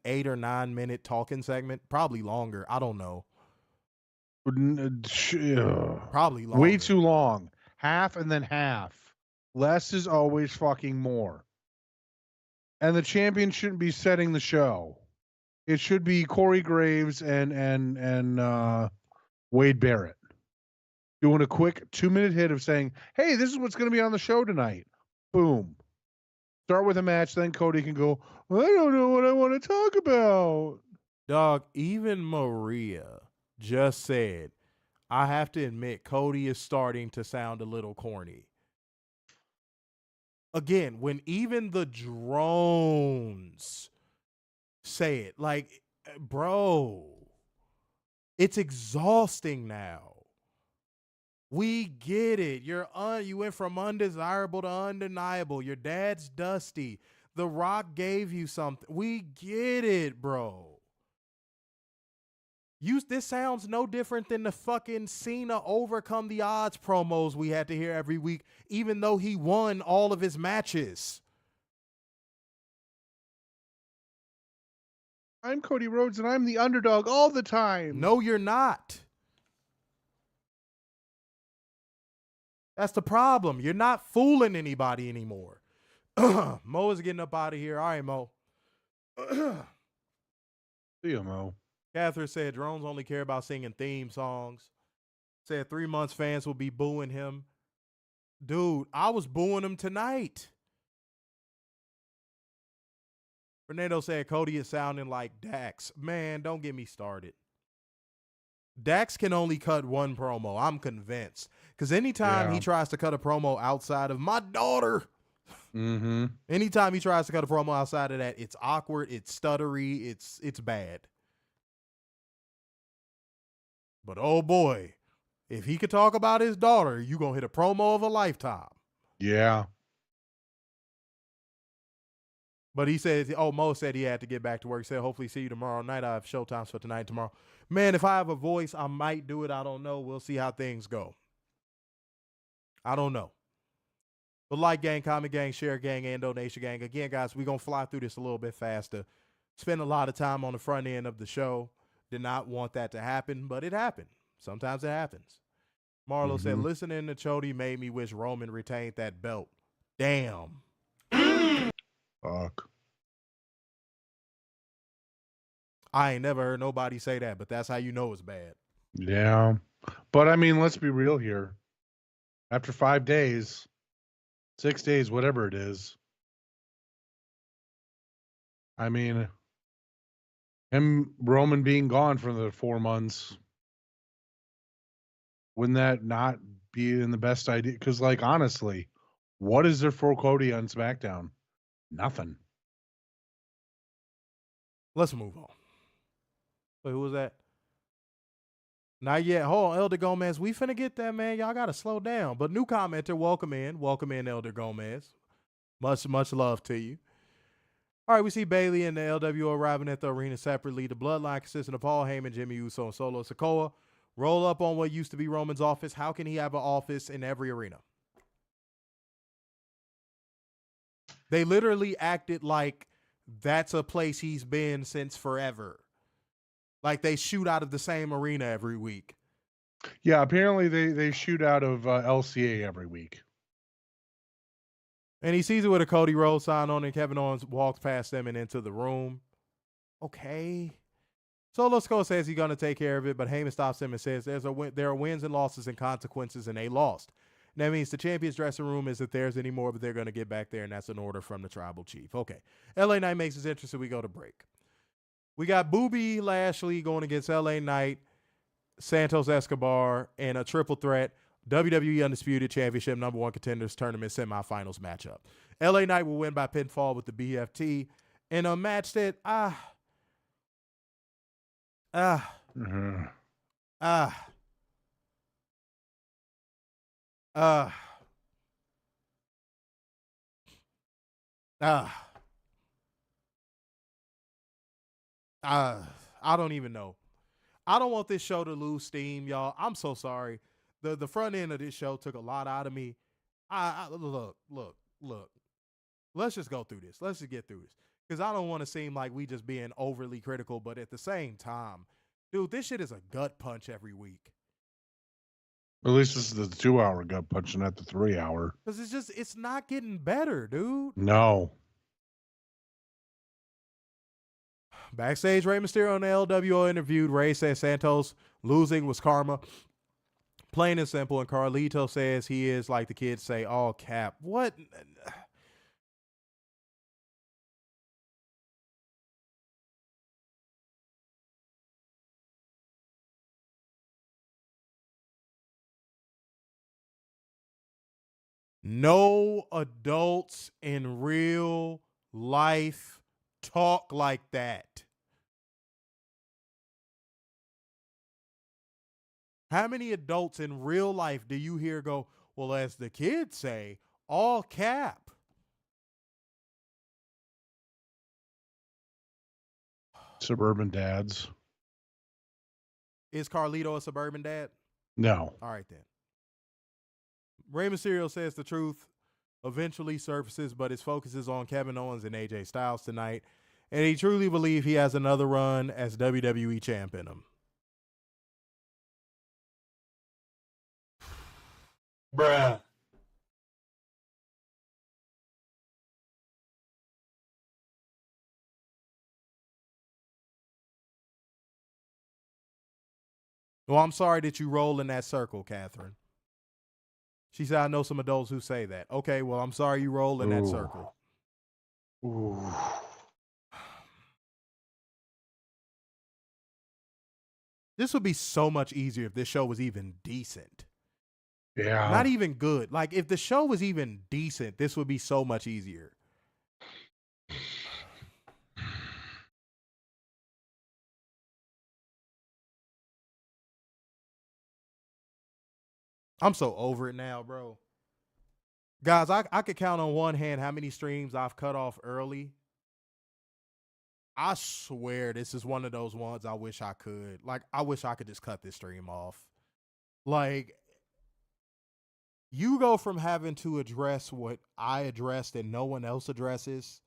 Speaker 4: 8 or 9 minute talking segment. Probably longer. I don't know. Probably longer.
Speaker 5: Way too long. Half and then half. Less is always fucking more. And the champion shouldn't be setting the show. It should be Corey Graves and Wade Barrett doing a quick 2-minute hit of saying, hey, this is what's going to be on the show tonight. Boom. Start with a match, then Cody can go, I don't know what I want to talk about.
Speaker 4: Dog, even Maria just said, I have to admit, Cody is starting to sound a little corny. Again, when even the drones say it, like, bro, it's exhausting now. We get it. You went from undesirable to undeniable. Your dad's dusty. The Rock gave you something. We get it, bro. This sounds no different than the fucking Cena overcome the odds promos we had to hear every week, even though he won all of his matches.
Speaker 5: I'm Cody Rhodes, and I'm the underdog all the time.
Speaker 4: No, you're not. That's the problem. You're not fooling anybody anymore. Mo is getting up out of here. All right, Mo.
Speaker 5: CMO.
Speaker 4: Catherine said drones only care about singing theme songs. Said 3 months fans will be booing him. Dude, I was booing him tonight. Fernando said Cody is sounding like Dax. Man, don't get me started. Dax can only cut one promo. I'm convinced. Because anytime he tries to cut a promo outside of my daughter, anytime he tries to cut a promo outside of that, it's awkward, it's stuttery, it's bad. But oh boy, if he could talk about his daughter, you gonna hit a promo of a lifetime.
Speaker 5: Yeah.
Speaker 4: But he said, Mo said he had to get back to work. He said, hopefully see you tomorrow night. I have showtimes for tonight and tomorrow. Man, if I have a voice, I might do it. I don't know. We'll see how things go. I don't know. But like gang, comment gang, share gang, and donation gang. Again, guys, we're going to fly through this a little bit faster. Spend a lot of time on the front end of the show. Did not want that to happen, but it happened. Sometimes it happens. Marlo said, listening to Chody made me wish Roman retained that belt. Damn.
Speaker 5: Fuck.
Speaker 4: I ain't never heard nobody say that, but that's how you know it's bad.
Speaker 5: Yeah. But I mean, let's be real here. After 5 days, 6 days, whatever it is, I mean, Roman being gone for the 4 months, wouldn't that not be in the best idea? Because, like, honestly, what is there for Cody on SmackDown? Nothing.
Speaker 4: Let's move on. Wait, who was that? Not yet. Hold on, Elder Gomez. We finna get that, man. Y'all gotta slow down. But new commenter, welcome in. Welcome in, Elder Gomez. Much love to you. All right, we see Bayley and the LWO arriving at the arena separately. The bloodline consisting of Paul Heyman, Jimmy Uso, and Solo Sikoa roll up on what used to be Roman's office. How can he have an office in every arena? They literally acted like that's a place he's been since forever. Like they shoot out of the same arena every week.
Speaker 5: Yeah, apparently they shoot out of LCA every week.
Speaker 4: And he sees it with a Cody Rhodes sign on, and Kevin Owens walks past them and into the room. Okay. Solo Sikoa says he's going to take care of it, but Heyman stops him and says there are wins and losses and consequences, and they lost. And that means the champion's dressing room isn't theirs anymore, but they're going to get back there, and that's an order from the tribal chief. Okay. LA Knight makes his entrance, and we go to break. We got Booby Lashley going against LA Knight, Santos Escobar, and a triple threat WWE Undisputed Championship #1 Contenders Tournament semifinals matchup. LA Knight will win by pinfall with the BFT in a match that I don't even know. I don't want this show to lose steam, y'all. I'm so sorry. The front end of this show took a lot out of me. Look. Let's just go through this. Let's just get through this. Because I don't want to seem like we just being overly critical, but at the same time, dude, this shit is a gut punch every week.
Speaker 5: At least this is the 2-hour gut punch, not the 3-hour.
Speaker 4: Because it's not getting better, dude.
Speaker 5: No.
Speaker 4: Backstage, Rey Mysterio and the LWO interviewed. Rey says Santos losing was karma. Plain and simple. And Carlito says he is, like the kids say, all cap. What? No adults in real life talk like that. How many adults in real life do you hear go, well, as the kids say, all cap?
Speaker 5: Suburban dads.
Speaker 4: Is Carlito a suburban dad?
Speaker 5: No.
Speaker 4: All right, then. Rey Mysterio says the truth eventually surfaces, but his focus is on Kevin Owens and AJ Styles tonight. And he truly believes he has another run as WWE champ in him.
Speaker 1: Bruh.
Speaker 4: Well, I'm sorry that you roll in that circle, Catherine. She said, I know some adults who say that. Okay, well, I'm sorry you roll in that circle.
Speaker 5: Ooh.
Speaker 4: This would be so much easier if this show was even decent.
Speaker 5: Yeah.
Speaker 4: Not even good. Like, if the show was even decent, this would be so much easier. I'm so over it now, bro. Guys, I could count on one hand how many streams I've cut off early. I swear this is one of those ones I wish I could. Like, I wish I could just cut this stream off. Like, you go from having to address what I addressed and no one else addresses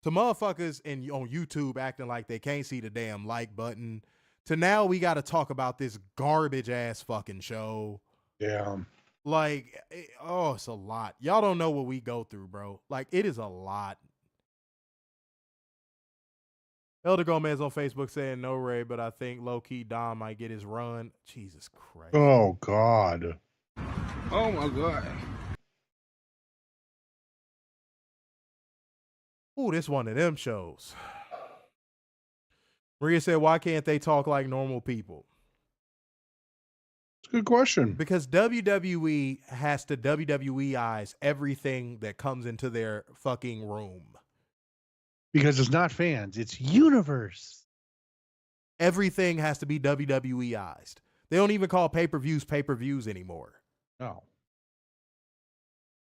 Speaker 4: to motherfuckers on YouTube acting like they can't see the damn like button to now we got to talk about this garbage ass fucking show.
Speaker 5: Yeah.
Speaker 4: Like, it's a lot. Y'all don't know what we go through, bro. Like, it is a lot. Elder Gomez on Facebook saying no Ray, but I think low-key Dom might get his run. Jesus Christ.
Speaker 5: Oh, God.
Speaker 8: Oh, my God.
Speaker 4: Ooh, this one of them shows. Maria said, why can't they talk like normal people?
Speaker 5: It's a good question.
Speaker 4: Because WWE has to WWEize everything that comes into their fucking room.
Speaker 5: Because it's not fans, it's universe.
Speaker 4: Everything has to be WWEized. They don't even call pay-per-views anymore.
Speaker 5: No.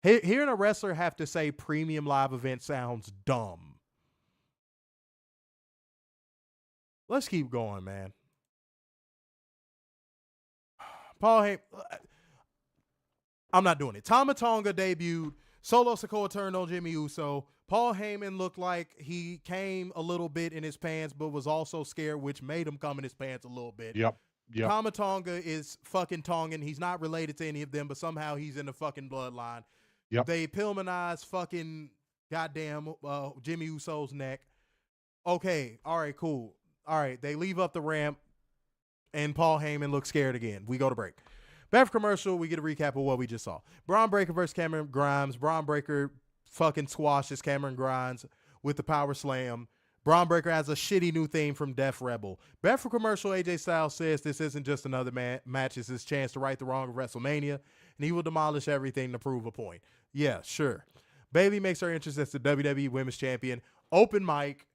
Speaker 4: Hearing a wrestler have to say premium live event sounds dumb. Let's keep going, man. Paul Heyman. I'm not doing it. Tama Tonga debuted. Solo Sikoa turned on Jimmy Uso. Paul Heyman looked like he came a little bit in his pants, but was also scared, which made him come in his pants a little bit.
Speaker 5: Yep.
Speaker 4: Tama Tonga is fucking Tongan. He's not related to any of them, but somehow he's in the fucking bloodline.
Speaker 5: Yep.
Speaker 4: They Pillmanized fucking goddamn Jimmy Uso's neck. Okay. All right, cool. All right. They leave up the ramp, and Paul Heyman looks scared again. We go to break. Back for commercial, we get a recap of what we just saw. Braun Breaker versus Cameron Grimes. Braun Breaker fucking squashes Cameron Grimes with the power slam. Braun Breaker has a shitty new theme from Def Rebel. Back for commercial, AJ Styles says this isn't just another match. It's his chance to right the wrong of WrestleMania, and he will demolish everything to prove a point. Yeah, sure. Bayley makes her entrance as the WWE Women's Champion. Open mic.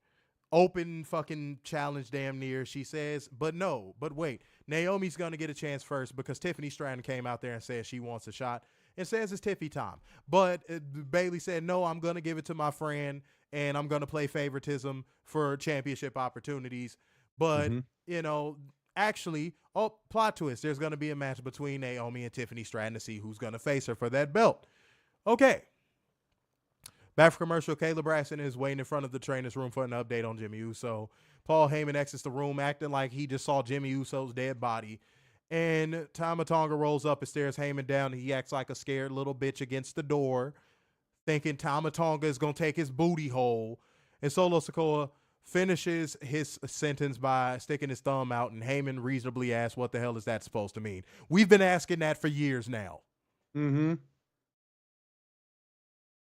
Speaker 4: Open fucking challenge damn near. She says, but wait. Naomi's going to get a chance first because Tiffany Stratton came out there and said she wants a shot and says it's Tiffy time. But Bayley said, no, I'm going to give it to my friend and I'm going to play favoritism for championship opportunities. But, actually, plot twist. There's going to be a match between Naomi and Tiffany Stratton to see who's going to face her for that belt. Okay. Back for commercial, Kayla Braxton is waiting in front of the trainer's room for an update on Jimmy Uso. Paul Heyman exits the room acting like he just saw Jimmy Uso's dead body. And Tama Tonga rolls up and stares Heyman down. And he acts like a scared little bitch against the door, thinking Tama Tonga is going to take his booty hole. And Solo Sikoa finishes his sentence by sticking his thumb out. And Heyman reasonably asks, what the hell is that supposed to mean? We've been asking that for years now.
Speaker 5: Mm-hmm.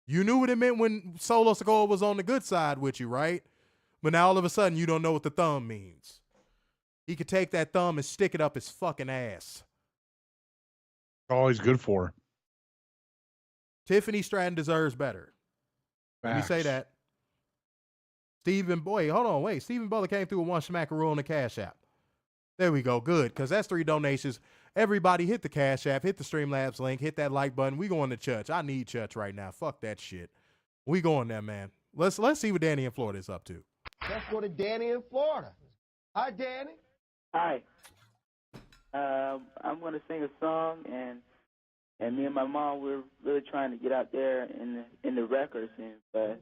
Speaker 4: You knew what it meant when Solo Sikoa was on the good side with you, right? But now all of a sudden you don't know what the thumb means. He could take that thumb and stick it up his fucking ass.
Speaker 5: All he's good for.
Speaker 4: Tiffany Stratton deserves better. Let me say that. Stephen Butler came through with one smackaroo on the Cash App. There we go. Good. Because that's 3 donations. Everybody hit the Cash App, hit the Streamlabs link, hit that like button. We going to church. I need church right now. Fuck that shit. We going there, man. Let's see what Danny in Florida is up to.
Speaker 11: Let's go to Danny in Florida. Hi, Danny.
Speaker 12: Hi. I'm going to sing a song, and me and my mom, we're really trying to get out there in the record scene, but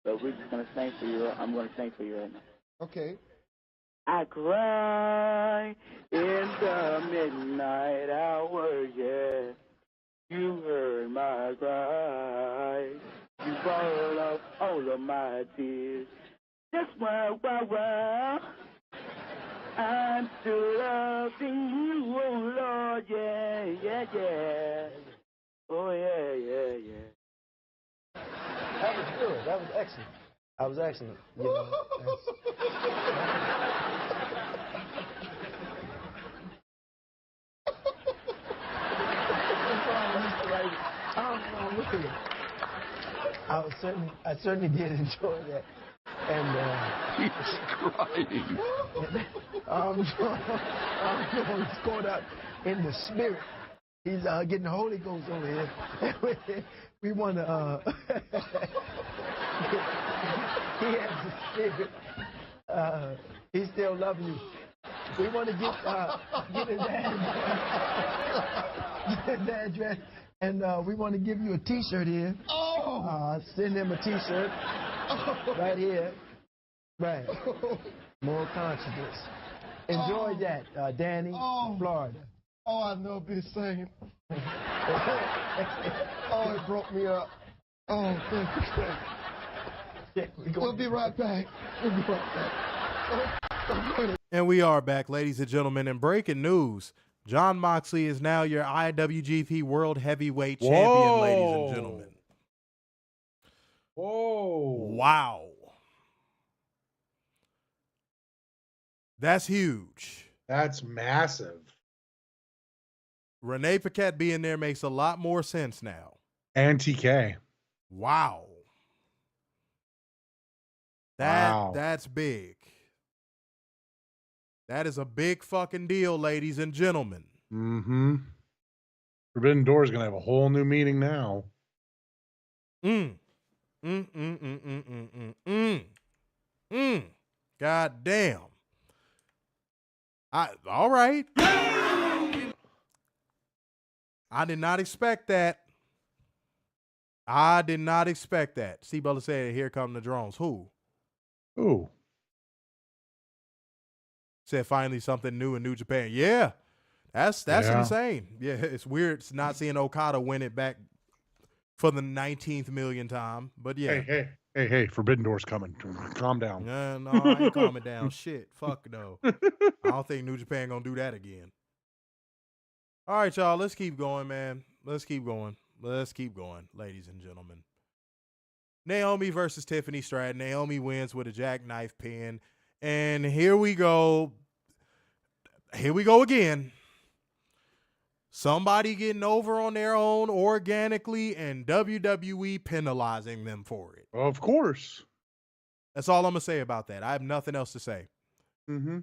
Speaker 12: we're just going to sing for you. I'm going to sing for you right now.
Speaker 11: Okay.
Speaker 12: I cry in the midnight hour, yeah. You heard my cry. You bottled up all of my tears. Just wow. I'm still loving you, oh Lord, yeah, yeah, yeah. Oh, yeah, yeah, yeah.
Speaker 11: That was good. That was excellent. That was excellent. You know, I certainly did enjoy that. And
Speaker 8: he's crying.
Speaker 11: He's caught up in the spirit. He's getting the Holy Ghost over here. We want to. He has the spirit. He's still loving you. We want to get his address, and we want to give you a T-shirt here. Send him a T-shirt right here. Right. More consciousness. Enjoy that, Danny, Florida.
Speaker 13: Oh, I know be the same. Oh, it broke me up. Oh, thank you. We'll be right back.
Speaker 4: And we are back, ladies and gentlemen. In breaking news, Jon Moxley is now your IWGP World Heavyweight Champion, ladies and gentlemen.
Speaker 5: Whoa.
Speaker 4: Wow. That's huge.
Speaker 5: That's massive.
Speaker 4: Renee Paquette being there makes a lot more sense now.
Speaker 5: And TK.
Speaker 4: Wow. That's big. That is a big fucking deal, ladies and gentlemen.
Speaker 5: Mm-hmm. Forbidden Door is going to have a whole new meaning now.
Speaker 4: God damn. All right. I did not expect that. C. Butler said, here come the drones. Who? Said finally something new in New Japan. Yeah. That's insane. Yeah, it's weird not seeing Okada win it back for the 19th million time. But yeah.
Speaker 5: Hey, Forbidden Door's coming. Calm down.
Speaker 4: No, I ain't calming down. Shit. Fuck no. I don't think New Japan gonna do that again. All right, y'all. Let's keep going, man. Let's keep going, ladies and gentlemen. Naomi versus Tiffany Stratton. Naomi wins with a jackknife pin. And here we go. Here we go again. Somebody getting over on their own organically and WWE penalizing them for it.
Speaker 5: Of course.
Speaker 4: That's all I'm going to say about that. I have nothing else to say.
Speaker 5: Mm-hmm.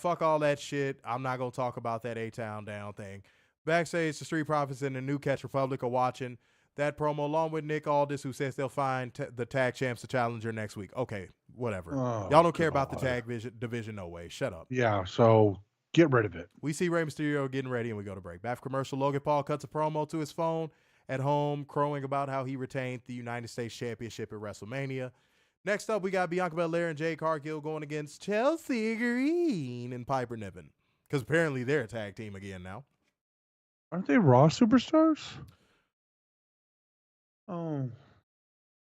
Speaker 4: Fuck all that shit. I'm not going to talk about that A-Town down thing. Backstage, the Street Profits and the New Catch Republic are watching that promo along with Nick Aldis, who says they'll find the tag champs the challenger next week. Okay, whatever. Y'all don't care about the tag division, no way. Shut up.
Speaker 5: Yeah, so get rid of it.
Speaker 4: We see Rey Mysterio getting ready and we go to break. Back commercial, Logan Paul cuts a promo to his phone at home, crowing about how he retained the United States Championship at WrestleMania. Next up, we got Bianca Belair and Jade Cargill going against Chelsea Green and Piper Niven. Because apparently they're a tag team again now.
Speaker 5: Aren't they Raw superstars? Oh,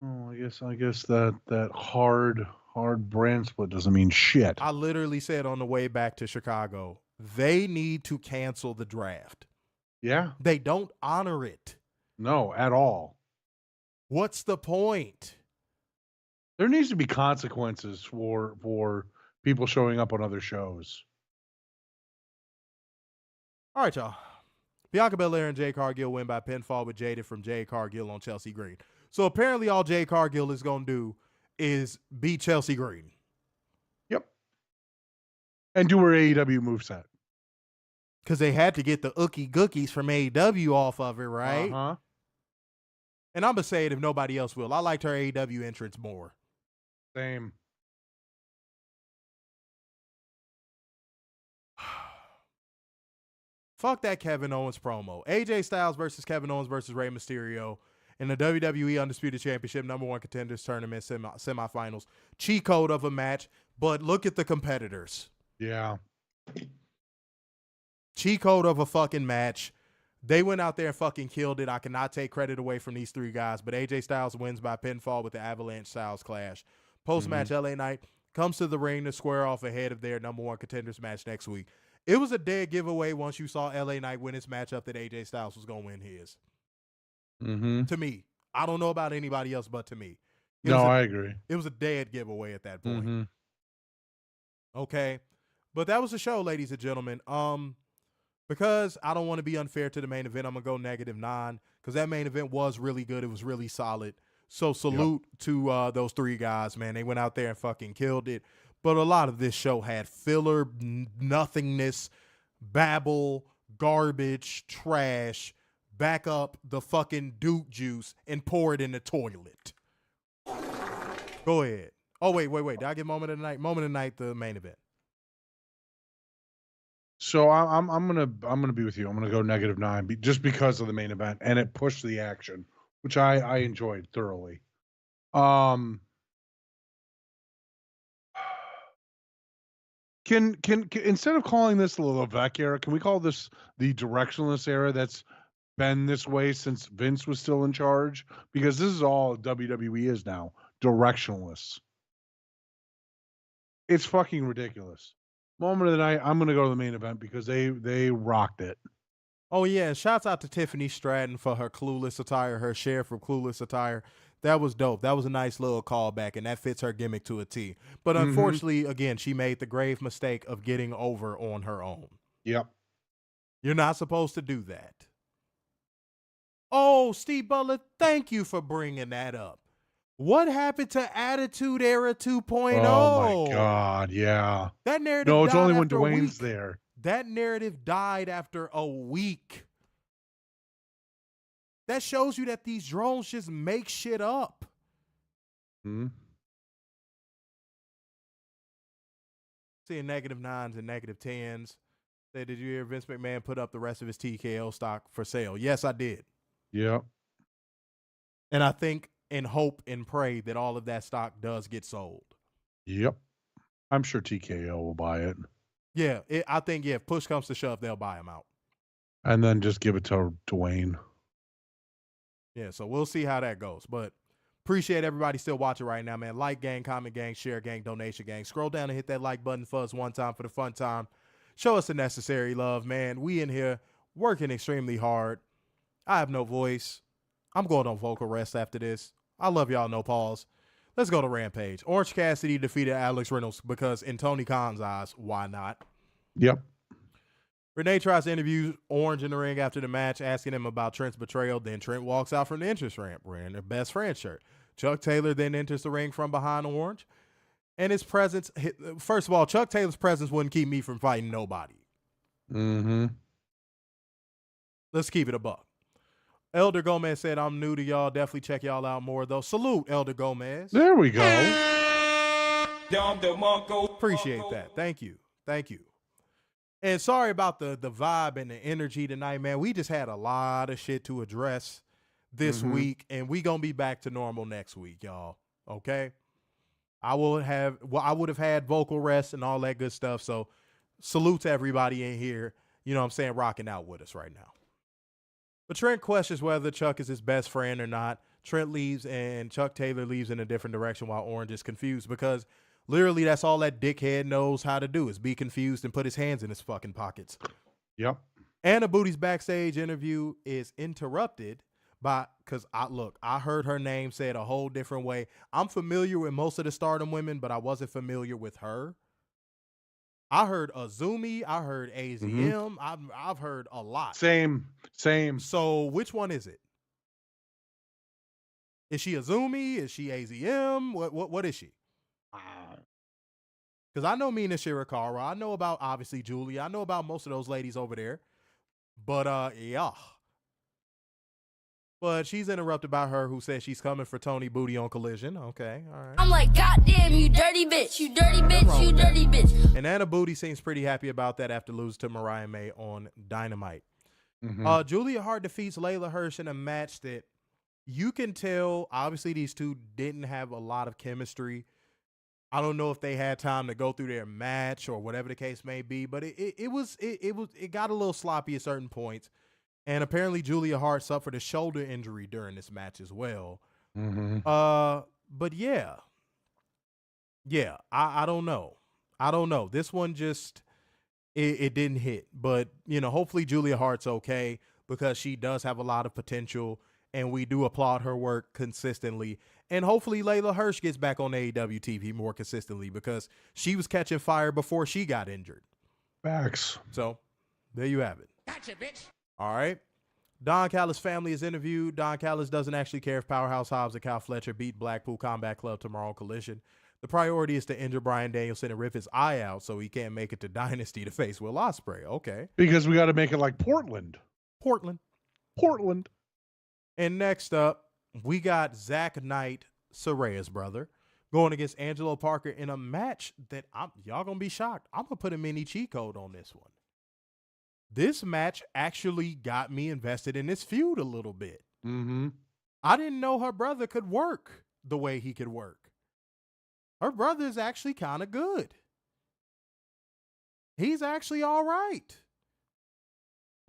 Speaker 5: I guess that hard brand split doesn't mean shit.
Speaker 4: I literally said on the way back to Chicago, they need to cancel the draft.
Speaker 5: Yeah.
Speaker 4: They don't honor it.
Speaker 5: No, at all.
Speaker 4: What's the point?
Speaker 5: There needs to be consequences for people showing up on other shows.
Speaker 4: All right, y'all. Bianca Belair and Jade Cargill win by pinfall with Jada from Jade Cargill on Chelsea Green. So apparently all Jade Cargill is going to do is beat Chelsea Green.
Speaker 5: Yep. And do her AEW moveset.
Speaker 4: Because they had to get the ookie gookies from AEW off of it, right?
Speaker 5: Uh-huh.
Speaker 4: And I'm going to say it if nobody else will. I liked her AEW entrance more.
Speaker 5: Same.
Speaker 4: Fuck that Kevin Owens promo. AJ Styles versus Kevin Owens versus Rey Mysterio in the WWE Undisputed Championship #1 Contenders Tournament semifinals. Cheat code of a match, but look at the competitors.
Speaker 5: Yeah.
Speaker 4: Cheat code of a fucking match. They went out there and fucking killed it. I cannot take credit away from these three guys, but AJ Styles wins by pinfall with the Avalanche Styles clash. Post-match LA Knight comes to the ring to square off ahead of their number one contenders match next week. It was a dead giveaway once you saw LA Knight win his matchup that AJ Styles was going to win his.
Speaker 5: Mm-hmm.
Speaker 4: To me. I don't know about anybody else, but to me.
Speaker 5: I agree.
Speaker 4: It was a dead giveaway at that point.
Speaker 5: Mm-hmm.
Speaker 4: Okay. But that was the show, ladies and gentlemen. Because I don't want to be unfair to the main event, I'm going to go -9 because that main event was really good. It was really solid. So salute to those three guys, man. They went out there and fucking killed it. But a lot of this show had filler, nothingness, babble, garbage, trash. Back up the fucking Duke juice and pour it in the toilet. Go ahead. Oh, wait. Did I get moment of the night? Moment of the night, the main event.
Speaker 5: So I'm gonna be with you. I'm gonna go -9 just because of the main event, and it pushed the action, which I enjoyed thoroughly. Can instead of calling this the Levesque era, can we call this the directionless era? That's been this way since Vince was still in charge, because this is all WWE is now, directionless. It's fucking ridiculous. Moment of the night, I'm gonna go to the main event because they rocked it.
Speaker 4: Oh yeah, shouts out to Tiffany Stratton for her Clueless attire, her share from Clueless attire. That was dope. That was a nice little callback, and that fits her gimmick to a T. But unfortunately, again, she made the grave mistake of getting over on her own.
Speaker 5: Yep.
Speaker 4: You're not supposed to do that. Oh, Steve Butler, thank you for bringing that up. What happened to Attitude Era 2.0?
Speaker 5: Oh my God, yeah.
Speaker 4: That narrative
Speaker 5: No, it's
Speaker 4: died
Speaker 5: only when
Speaker 4: after a
Speaker 5: Dwayne's
Speaker 4: week.
Speaker 5: there.
Speaker 4: That narrative died after a week. That shows you that these drones just make shit up. Seeing -9s and -10s. Say, did you hear Vince McMahon put up the rest of his TKO stock for sale? Yes, I did.
Speaker 5: Yep.
Speaker 4: And I think and hope and pray that all of that stock does get sold.
Speaker 5: Yep. I'm sure TKO will buy it.
Speaker 4: Yeah, I think, if push comes to shove, they'll buy them out.
Speaker 5: And then just give it to Dwayne.
Speaker 4: Yeah, so we'll see how that goes. But appreciate everybody still watching right now, man. Like gang, comment gang, share gang, donation gang. Scroll down and hit that like button for us one time for the fun time. Show us the necessary love, man. We in here working extremely hard. I have no voice. I'm going on vocal rest after this. I love y'all, no pause. Let's go to Rampage. Orange Cassidy defeated Alex Reynolds because in Tony Khan's eyes, why not?
Speaker 5: Yep.
Speaker 4: Renee tries to interview Orange in the ring after the match, asking him about Trent's betrayal. Then Trent walks out from the entrance ramp wearing their best friend shirt. Chuck Taylor then enters the ring from behind Orange. And his presence, first of all, Chuck Taylor's presence wouldn't keep me from fighting nobody. Let's keep it a buck. Elder Gomez said, I'm new to y'all. Definitely check y'all out more, though. Salute, Elder Gomez.
Speaker 5: There we go.
Speaker 4: Appreciate that. Thank you. And sorry about the vibe and the energy tonight, man. We just had a lot of shit to address this week, and we gonna be back to normal next week, y'all. Okay? I would have had vocal rest and all that good stuff. So salute to everybody in here, you know what I'm saying, rocking out with us right now. But Trent questions whether Chuck is his best friend or not. Trent leaves and Chuck Taylor leaves in a different direction while Orange is confused because literally that's all that dickhead knows how to do is be confused and put his hands in his fucking pockets.
Speaker 5: Yep.
Speaker 4: Anna Booty's backstage interview is interrupted by, because I heard her name said a whole different way. I'm familiar with most of the Stardom women, but I wasn't familiar with her. I heard Azumi. I heard AZM. I've heard a lot.
Speaker 5: Same.
Speaker 4: So which one is it? Is she Azumi? Is she AZM? What is she? Because I know Mina Shirakawa. I know about, obviously, Julia. I know about most of those ladies over there. But, yeah. But she's interrupted by her who says she's coming for Tony Booty on Collision. Okay, all right.
Speaker 9: I'm like, goddamn, you dirty bitch. You dirty bitch. You dirty bitch.
Speaker 4: And Anna Booty seems pretty happy about that after losing to Mariah May on Dynamite. Julia Hart defeats Leyla Hirsch in a match that you can tell, obviously, these two didn't have a lot of chemistry. I don't know if they had time to go through their match or whatever the case may be, but it got a little sloppy at certain points. And apparently Julia Hart suffered a shoulder injury during this match as well. But yeah, Yeah, I don't know. I don't know. This one just it didn't hit. But, you know, hopefully Julia Hart's okay because she does have a lot of potential and we do applaud her work consistently. And hopefully Leyla Hirsch gets back on AEW TV more consistently because she was catching fire before she got injured.
Speaker 5: Facts.
Speaker 4: So there you have it.
Speaker 10: Gotcha, bitch.
Speaker 4: All right. Don Callis' family is interviewed. Don Callis doesn't actually care if Powerhouse Hobbs and Cal Fletcher beat Blackpool Combat Club tomorrow on Collision. The priority is to injure Bryan Danielson and rip his eye out so he can't make it to Dynasty to face Will Ospreay. Okay.
Speaker 5: Because we got to make it like Portland.
Speaker 4: Portland. And next up, we got Zach Knight, Soraya's brother, going against Angelo Parker in a match that y'all going to be shocked. I'm going to put a mini cheat code on this one. This match actually got me invested in this feud a little bit.
Speaker 5: Mm-hmm.
Speaker 4: I didn't know her brother could work the way he could work. Her brother is actually kind of good. He's actually all right.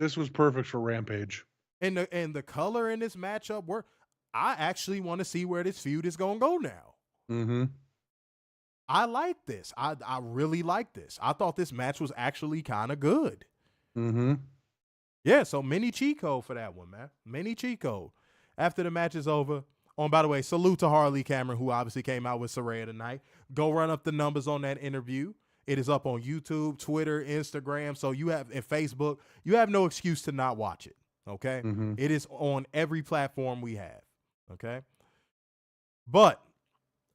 Speaker 5: This was perfect for Rampage.
Speaker 4: And the color in this matchup work. I actually want to see where this feud is going to go now.
Speaker 5: Mm-hmm.
Speaker 4: I like this. I really like this. I thought this match was actually kind of good.
Speaker 5: Mm-hmm.
Speaker 4: Yeah, so mini cheat code for that one, man. Mini cheat code. After the match is over. Oh, and by the way, salute to Harley Cameron, who obviously came out with Saraya tonight. Go run up the numbers on that interview. It is up on YouTube, Twitter, Instagram. So you have, and Facebook, you have no excuse to not watch it. Okay.
Speaker 5: Mm-hmm.
Speaker 4: It is on every platform we have. Okay. But,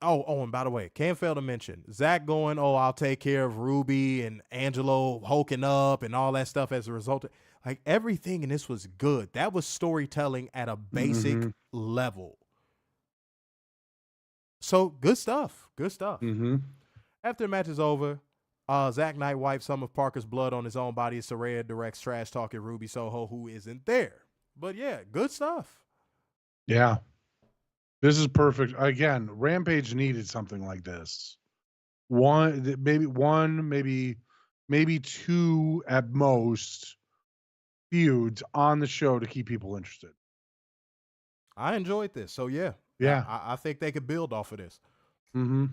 Speaker 4: and by the way, can't fail to mention Zach going, I'll take care of Ruby and Angelo hulking up and all that stuff as a result of, like, everything in this was good. That was storytelling at a basic level. So good stuff. Good stuff.
Speaker 5: Mm-hmm.
Speaker 4: After the match is over, Zach Knight wipes some of Parker's blood on his own body as Saraya directs trash talking Ruby Soho, who isn't there. But yeah, good stuff.
Speaker 5: Yeah. This is perfect. Again, Rampage needed something like this. Maybe two at most feuds on the show to keep people interested.
Speaker 4: I enjoyed this. So yeah.
Speaker 5: Yeah.
Speaker 4: I think they could build off of this.
Speaker 5: Mm-hmm.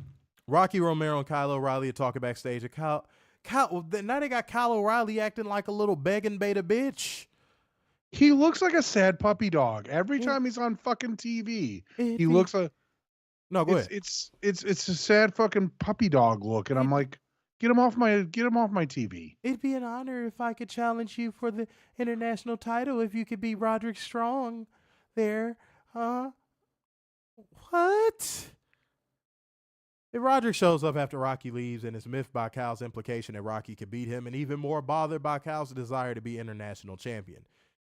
Speaker 4: Rocky Romero and Kyle O'Reilly are talking backstage. Now they got Kyle O'Reilly acting like a little begging beta bitch.
Speaker 5: He looks like a sad puppy dog. Every time he's on fucking TV, he looks like...
Speaker 4: No, go ahead.
Speaker 5: It's a sad fucking puppy dog look. And I'm like, get him off my TV.
Speaker 4: It'd be an honor if I could challenge you for the international title if you could be Roderick Strong there. What? If Roderick shows up after Rocky leaves and is miffed by Kyle's implication that Rocky could beat him and even more bothered by Kyle's desire to be international champion.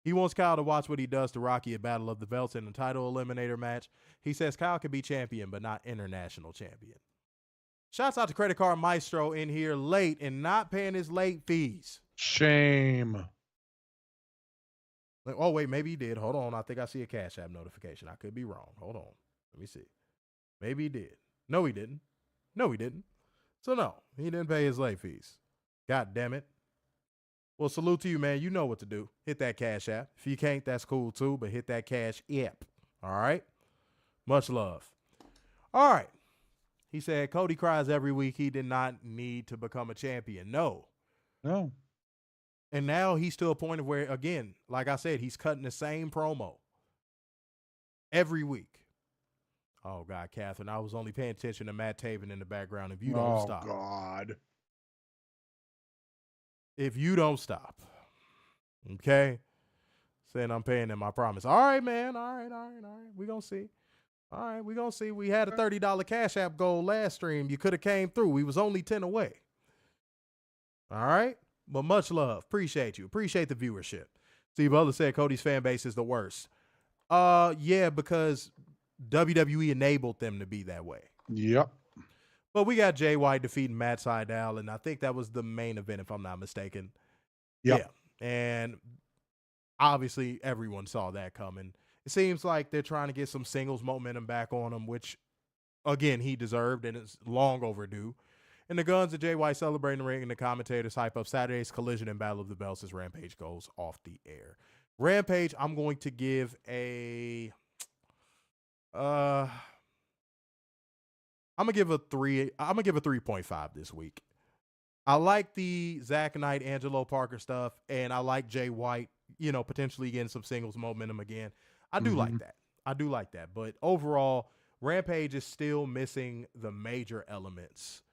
Speaker 4: He wants Kyle to watch what he does to Rocky at Battle of the Belts in the title eliminator match. He says Kyle could be champion, but not international champion. Shouts out to Credit Card Maestro in here late and not paying his late fees.
Speaker 5: Shame.
Speaker 4: Oh, wait, maybe he did. Hold on. I think I see a Cash App notification. I could be wrong. Hold on. Let me see. Maybe he did. No, he didn't. So, no, he didn't pay his late fees. God damn it. Well, salute to you, man. You know what to do. Hit that Cash App. If you can't, that's cool too, but hit that Cash App. All right? Much love. All right. He said Cody cries every week. He did not need to become a champion. No. And now he's to a point of where, again, like I said, he's cutting the same promo every week. Oh, God, Catherine, I was only paying attention to Matt Taven in the background. If you don't stop.
Speaker 5: Oh, God.
Speaker 4: If you don't stop. Okay? Saying I'm paying him, I promise. All right, man. All right. We're going to see. All right, we're going to see. We had a $30 Cash App goal last stream. You could have came through. We was only 10 away. All right? But much love. Appreciate you. Appreciate the viewership. Steve Butler said Cody's fan base is the worst. Yeah, because WWE enabled them to be that way.
Speaker 5: Yep.
Speaker 4: But we got Jay White defeating Matt Sydal, and I think that was the main event, if I'm not mistaken.
Speaker 5: Yep.
Speaker 4: Yeah. And obviously everyone saw that coming. It seems like they're trying to get some singles momentum back on him, which, again, he deserved, and it's long overdue. And the Guns of Jay White celebrating the ring, and the commentators hype up Saturday's Collision and Battle of the Belts as Rampage goes off the air. Rampage, I'm going to give a... I'm I'm gonna give a 3.5 this week. I like the Zach Knight, Angelo Parker stuff, and I like Jay White, potentially getting some singles momentum again. I do like that. But overall, Rampage is still missing the major elements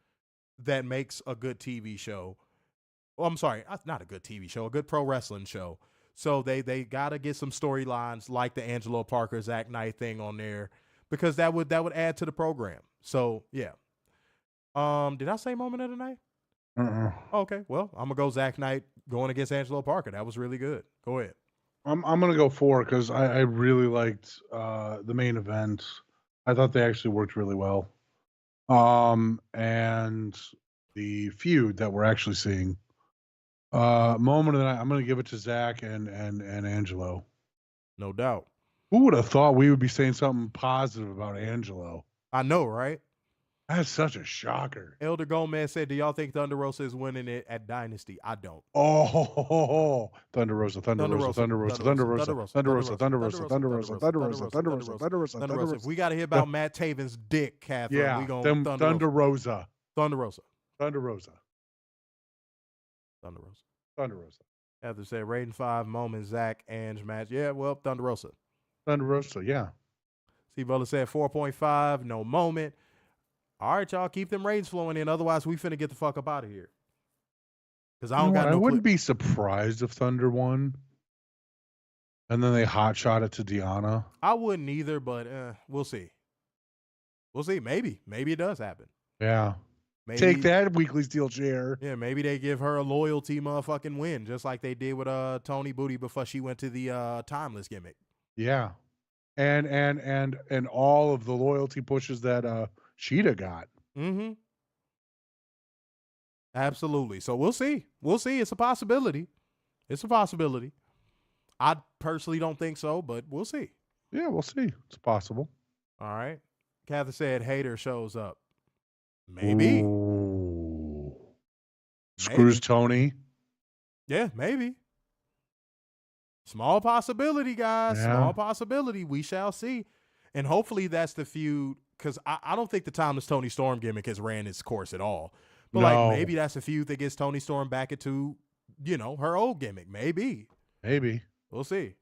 Speaker 4: that makes a good TV show. Well, I'm sorry, not a good TV show, a good pro wrestling show. So they got to get some storylines like the Angelo Parker, Zach Knight thing on there, because that would add to the program. So, yeah. Did I say moment of the night? Okay, well, I'm going to go Zach Knight going against Angelo Parker. That was really good. Go ahead.
Speaker 5: I'm going to go 4 because I really liked the main event. I thought they actually worked really well. And the feud that we're actually seeing. Moment of the night, I'm going to give it to Zach and Angelo.
Speaker 4: No doubt.
Speaker 5: Who would have thought we would be saying something positive about Angelo?
Speaker 4: I know, right?
Speaker 5: That's such a shocker.
Speaker 4: Elder Gomez said, do y'all think Thunder Rosa is winning it at Dynasty? I don't.
Speaker 5: Oh, Thunder Rosa.
Speaker 4: If we got to hear about Matt Taven's dick, Catherine, we going to
Speaker 5: Thunder Rosa.
Speaker 4: After said, rating 5, moment, Zach, Ange match. Yeah, well, Thunder Rosa,
Speaker 5: yeah.
Speaker 4: Steve Butler said 4.5, no moment. All right, y'all, keep them ratings flowing in. Otherwise, we finna get the fuck up out of here. Because I
Speaker 5: wouldn't be surprised if Thunder won. And then they hot shot it to Deanna.
Speaker 4: I wouldn't either, but we'll see. Maybe it does happen.
Speaker 5: Yeah. Maybe, take that, Weekly Steel Chair.
Speaker 4: Yeah, maybe they give her a loyalty motherfucking win, just like they did with Tony Booty before she went to the Timeless gimmick.
Speaker 5: Yeah, and all of the loyalty pushes that Sheeta got.
Speaker 4: Mm-hmm. Absolutely. So we'll see. It's a possibility. I personally don't think so, but we'll see.
Speaker 5: Yeah, we'll see. It's possible.
Speaker 4: All right. Catherine said Hater shows up. Maybe.
Speaker 5: Ooh. Screws Tony.
Speaker 4: Yeah, maybe. Small possibility, guys. Yeah. Small possibility. We shall see. And hopefully that's the feud, because I don't think the Timeless Tony Storm gimmick has ran its course at all. But maybe that's a feud that gets Tony Storm back into, her old gimmick. Maybe. We'll see.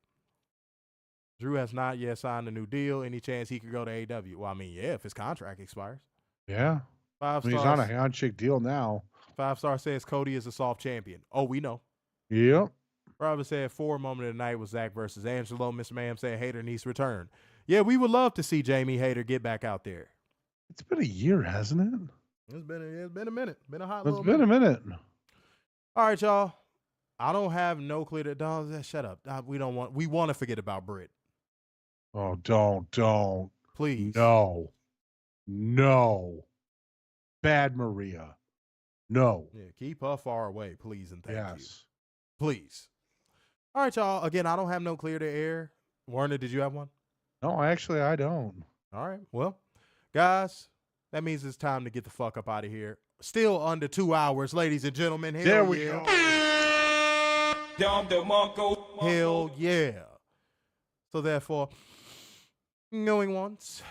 Speaker 4: Drew has not yet signed a new deal. Any chance he could go to AEW? Well, I mean, yeah, if his contract expires.
Speaker 5: Yeah.
Speaker 4: 5 stars.
Speaker 5: He's on a handshake deal now.
Speaker 4: 5-star says Cody is a soft champion. Oh, we know.
Speaker 5: Yep.
Speaker 4: Robert said 4 moment of the night was Zach versus Angelo. Miss Ma'am said Hater needs to return. Yeah, we would love to see Jamie Hater get back out there.
Speaker 5: It's been a year, hasn't it?
Speaker 4: It's been a minute. Been a hot
Speaker 5: little minute. It's been a minute.
Speaker 4: All right, y'all. I don't have no clear shut up. We want to forget about Britt.
Speaker 5: Oh, don't.
Speaker 4: Please.
Speaker 5: No. Bad Maria. No.
Speaker 4: Yeah, keep her far away, please and thank you.
Speaker 5: Yes.
Speaker 4: Please. All right, y'all. Again, I don't have no clear to air. Warner, did you have one?
Speaker 5: No, actually, I don't.
Speaker 4: All right. Well, guys, that means it's time to get the fuck up out of here. Still under 2 hours, ladies and gentlemen.
Speaker 5: There we go.
Speaker 4: Hell yeah. So therefore, going once,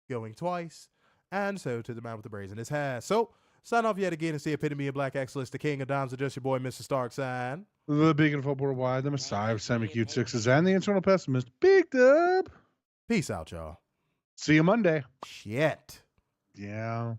Speaker 4: going twice, and so to the man with the brazen in his hair. So, sign off yet again and see Epitome of Black Excellence, the king of dimes, just your boy, Mr. Starksign.
Speaker 5: The beacon of hope worldwide, the Messiah of semi-cute sixes, and the internal pessimist, Big Dub.
Speaker 4: Peace out, y'all.
Speaker 5: See you Monday.
Speaker 4: Shit.
Speaker 5: Yeah.